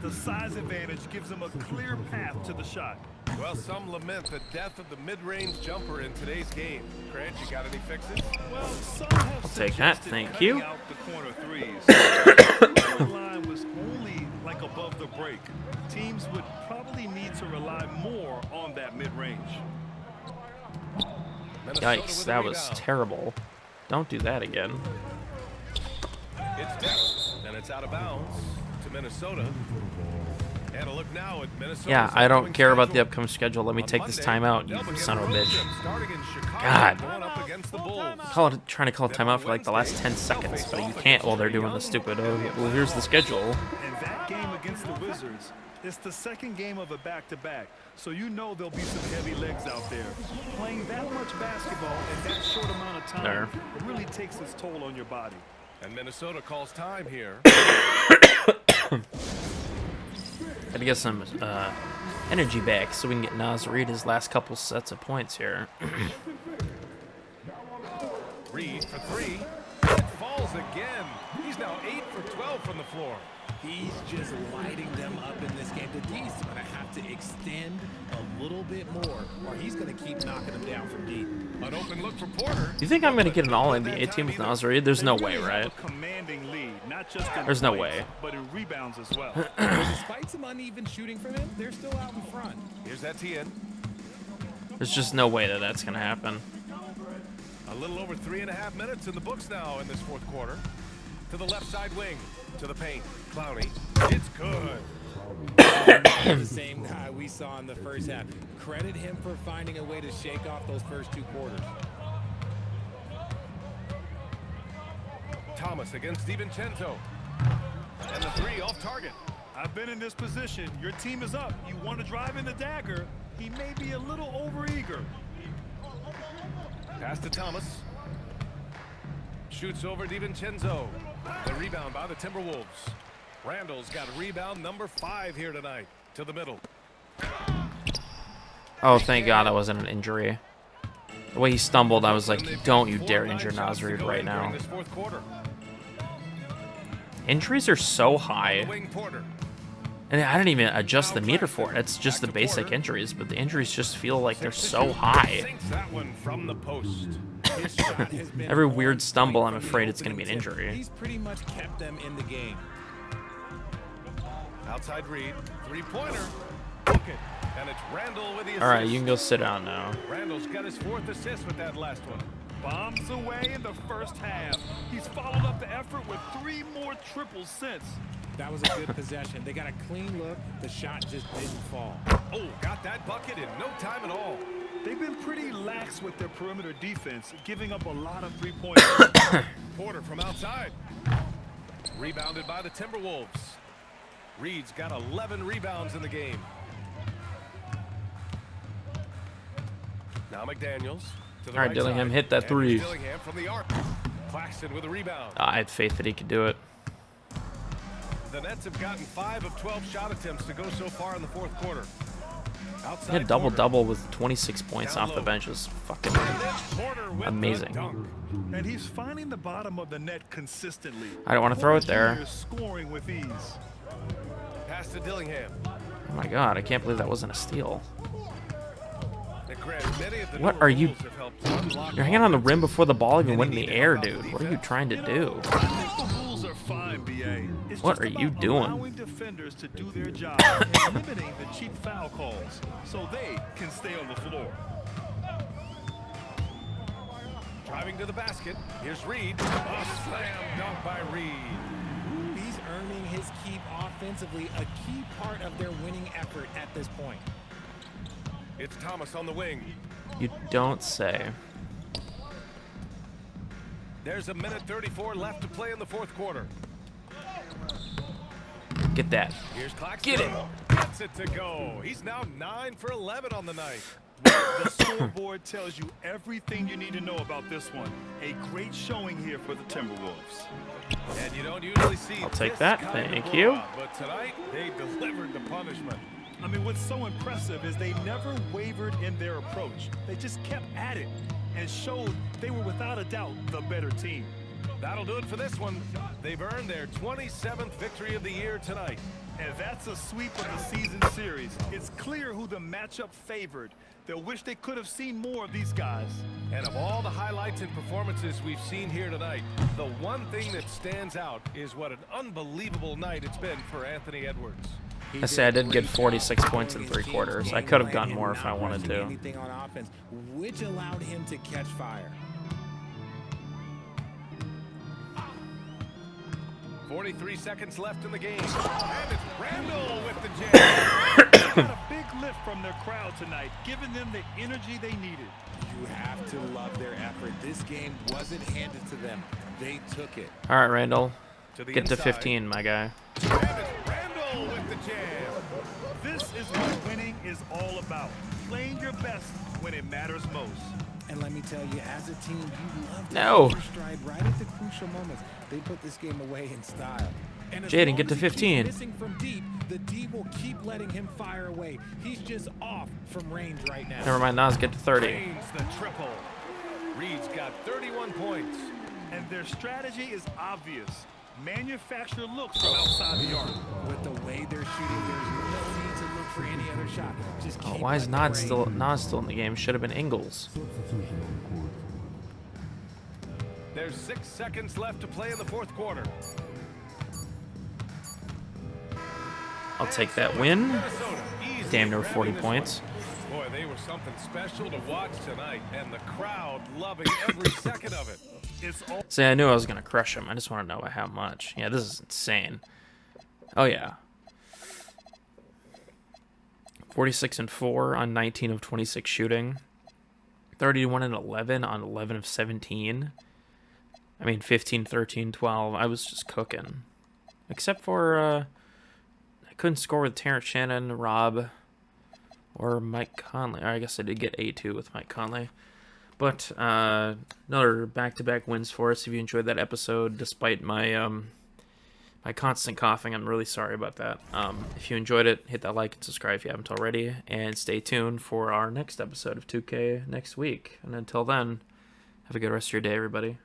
The size advantage gives him a clear path to the shot. Well, some lament the death of the mid-range jumper in today's game. Grant, you got any fixes? Well, some have I'll take that, thank you. out the corner threes. The line was only like above the break. Teams would probably need to rely more on that mid-range. Yikes, that was terrible. Don't do that again. It's tipped, and it's out of bounds to Minnesota. And a look now at Minnesota. Yeah, I don't care about the upcoming schedule. Let me take this timeout, you son of a bitch. God. Trying to call a timeout for like the last 10 seconds, but you can't while they're doing the stupid, oh, well, here's the schedule. And that game against the Wizards, it's the second game of a back-to-back, so you know there'll be some heavy legs out there. Playing that much basketball in that short amount of time, it really takes its toll on your body. And Minnesota calls time here. Gotta get some energy back so we can get Nas Reed his last couple sets of points here. Reed for 3. It falls again. He's now 8 for 12 from the floor. He's just lighting them up in this game. The D's going to have to extend a little bit more, or he's going to keep knocking them down from deep. An open look for Porter. You think I'm going to get an all-NBA team with Nas Reed? There's no way, right? Commanding lead, not just in There's no points, way. but in rebounds as well. Despite some uneven shooting from him, they're still out in front. Here's Etienne. There's just no way that that's going to happen. A little over 3.5 minutes in the books now in this fourth quarter. To the left side wing, to the paint. Clowney, it's good. The same guy we saw in the first half. Credit him for finding a way to shake off those first 2 quarters. Thomas against DiVincenzo. And the 3 off target. I've been in this position. Your team is up. You want to drive in the dagger. He may be a little overeager. Pass to Thomas. Shoots over DiVincenzo. The rebound by the Timberwolves. Randall's got a rebound number 5 here tonight. To the middle. Oh, thank God that wasn't an injury. The way he stumbled, I was like, don't you dare injure Nas Reed right now. Injuries are so high. And I didn't even adjust the meter for it. It's just the basic injuries, but the injuries just feel like they're so high. Every weird stumble, I'm afraid it's going to be an injury. He's pretty much kept them in the game. Outside Reed, 3-pointer. Book it. And it's Randall with the assist. All right, you can go sit down now. Randall's got his 4th assist with that last one. Bombs away in the first half. He's followed up the effort with 3 more triples since. That was a good possession. They got a clean look. The shot just didn't fall. Oh, got that bucket in no time at all. They've been pretty lax with their perimeter defense, giving up a lot of three-pointers. Porter from outside. Rebounded by the Timberwolves. Reed's got 11 rebounds in the game. Now McDaniels. All right, Dillingham, hit that three. Dillingham from the arc. Claxton with a rebound. I had faith that he could do it. The Nets have gotten 5 of 12 shot attempts to go so far in the fourth quarter. He had double-double with 26 points off the bench. Is fucking amazing. And he's finding the bottom of the net consistently. I don't want to throw it there. Scoring with ease. Pass to Dillingham. Oh my god, I can't believe that wasn't a steal. What are you? You're hanging on the rim before the ball even went in the air, dude. What are you trying to do? What are you doing? Allowing defenders to do their job and limiting the cheap foul calls so they can stay on the floor. Driving to the basket. Here's Reed. A slam dunk by Reed. He's earning his keep offensively, a key part of their winning effort at this point. It's Thomas on the wing. You don't say. There's a minute 34 left to play in the fourth quarter. Get that. Here's Claxton. Get it. Gets it to go. He's now 9 for 11 on the night. The scoreboard tells you everything you need to know about this one. A great showing here for the Timberwolves. And you don't usually see I'll take that. Thank you. But tonight, they delivered the punishment. I mean, what's so impressive is they never wavered in their approach. They just kept at it and showed they were without a doubt the better team. That'll do it for this one. They've earned their 27th victory of the year tonight. And that's a sweep of the season series. It's clear who the matchup favored. They'll wish they could have seen more of these guys. And of all the highlights and performances we've seen here tonight, the one thing that stands out is what an unbelievable night it's been for Anthony Edwards. I say I did get 46 points in 3 quarters. I could have gotten more if I wanted to. Anything on offense, which allowed him to catch fire. 43 seconds left in the game. And it's Randall with the jam. Got a big lift from their crowd tonight, giving them the energy they needed. You have to love their effort. This game wasn't handed to them. They took it. All right, Randall. To the Get to inside. 15, my guy. And it's Randall with the jam. This is what winning is all about. Playing your best when it matters most. And let me tell you, as a team, you love to No. take your stride right at the crucial moments. They put this game away in style. And as Jaden, long get to as he keeps 15. missing from deep, the D will keep letting him fire away. He's just off from range right now. Never mind, Nas, get to 30. Gains the triple. Reed's got 31 points. And their strategy is obvious. Manufacture looks from outside the arc. With the way they're shooting, there's no need to look for any other shot. Just keep Why is letting it rain. Nas still in the game? Should have been Ingles. There's 6 seconds left to play in the fourth quarter. I'll take that win. Minnesota easily Damn near grabbing 40 this points. one. Boy, they were something special to watch tonight, and the crowd loving every second of it. It's all See, I knew I was going to crush him. I just want to know by how much. Yeah, this is insane. Oh, yeah. 46 and 4 on 19 of 26 shooting. 31 and 11 on 11 of 17. I mean, 15, 13, 12. I was just cooking. Except for, I couldn't score with Terrence Shannon, Rob, or Mike Conley. I guess I did get A2 with Mike Conley. But another back-to-back wins for us. If you enjoyed that episode, despite my my constant coughing, I'm really sorry about that. If you enjoyed it, hit that like and subscribe if you haven't already. And stay tuned for our next episode of 2K next week. And until then, have a good rest of your day, everybody.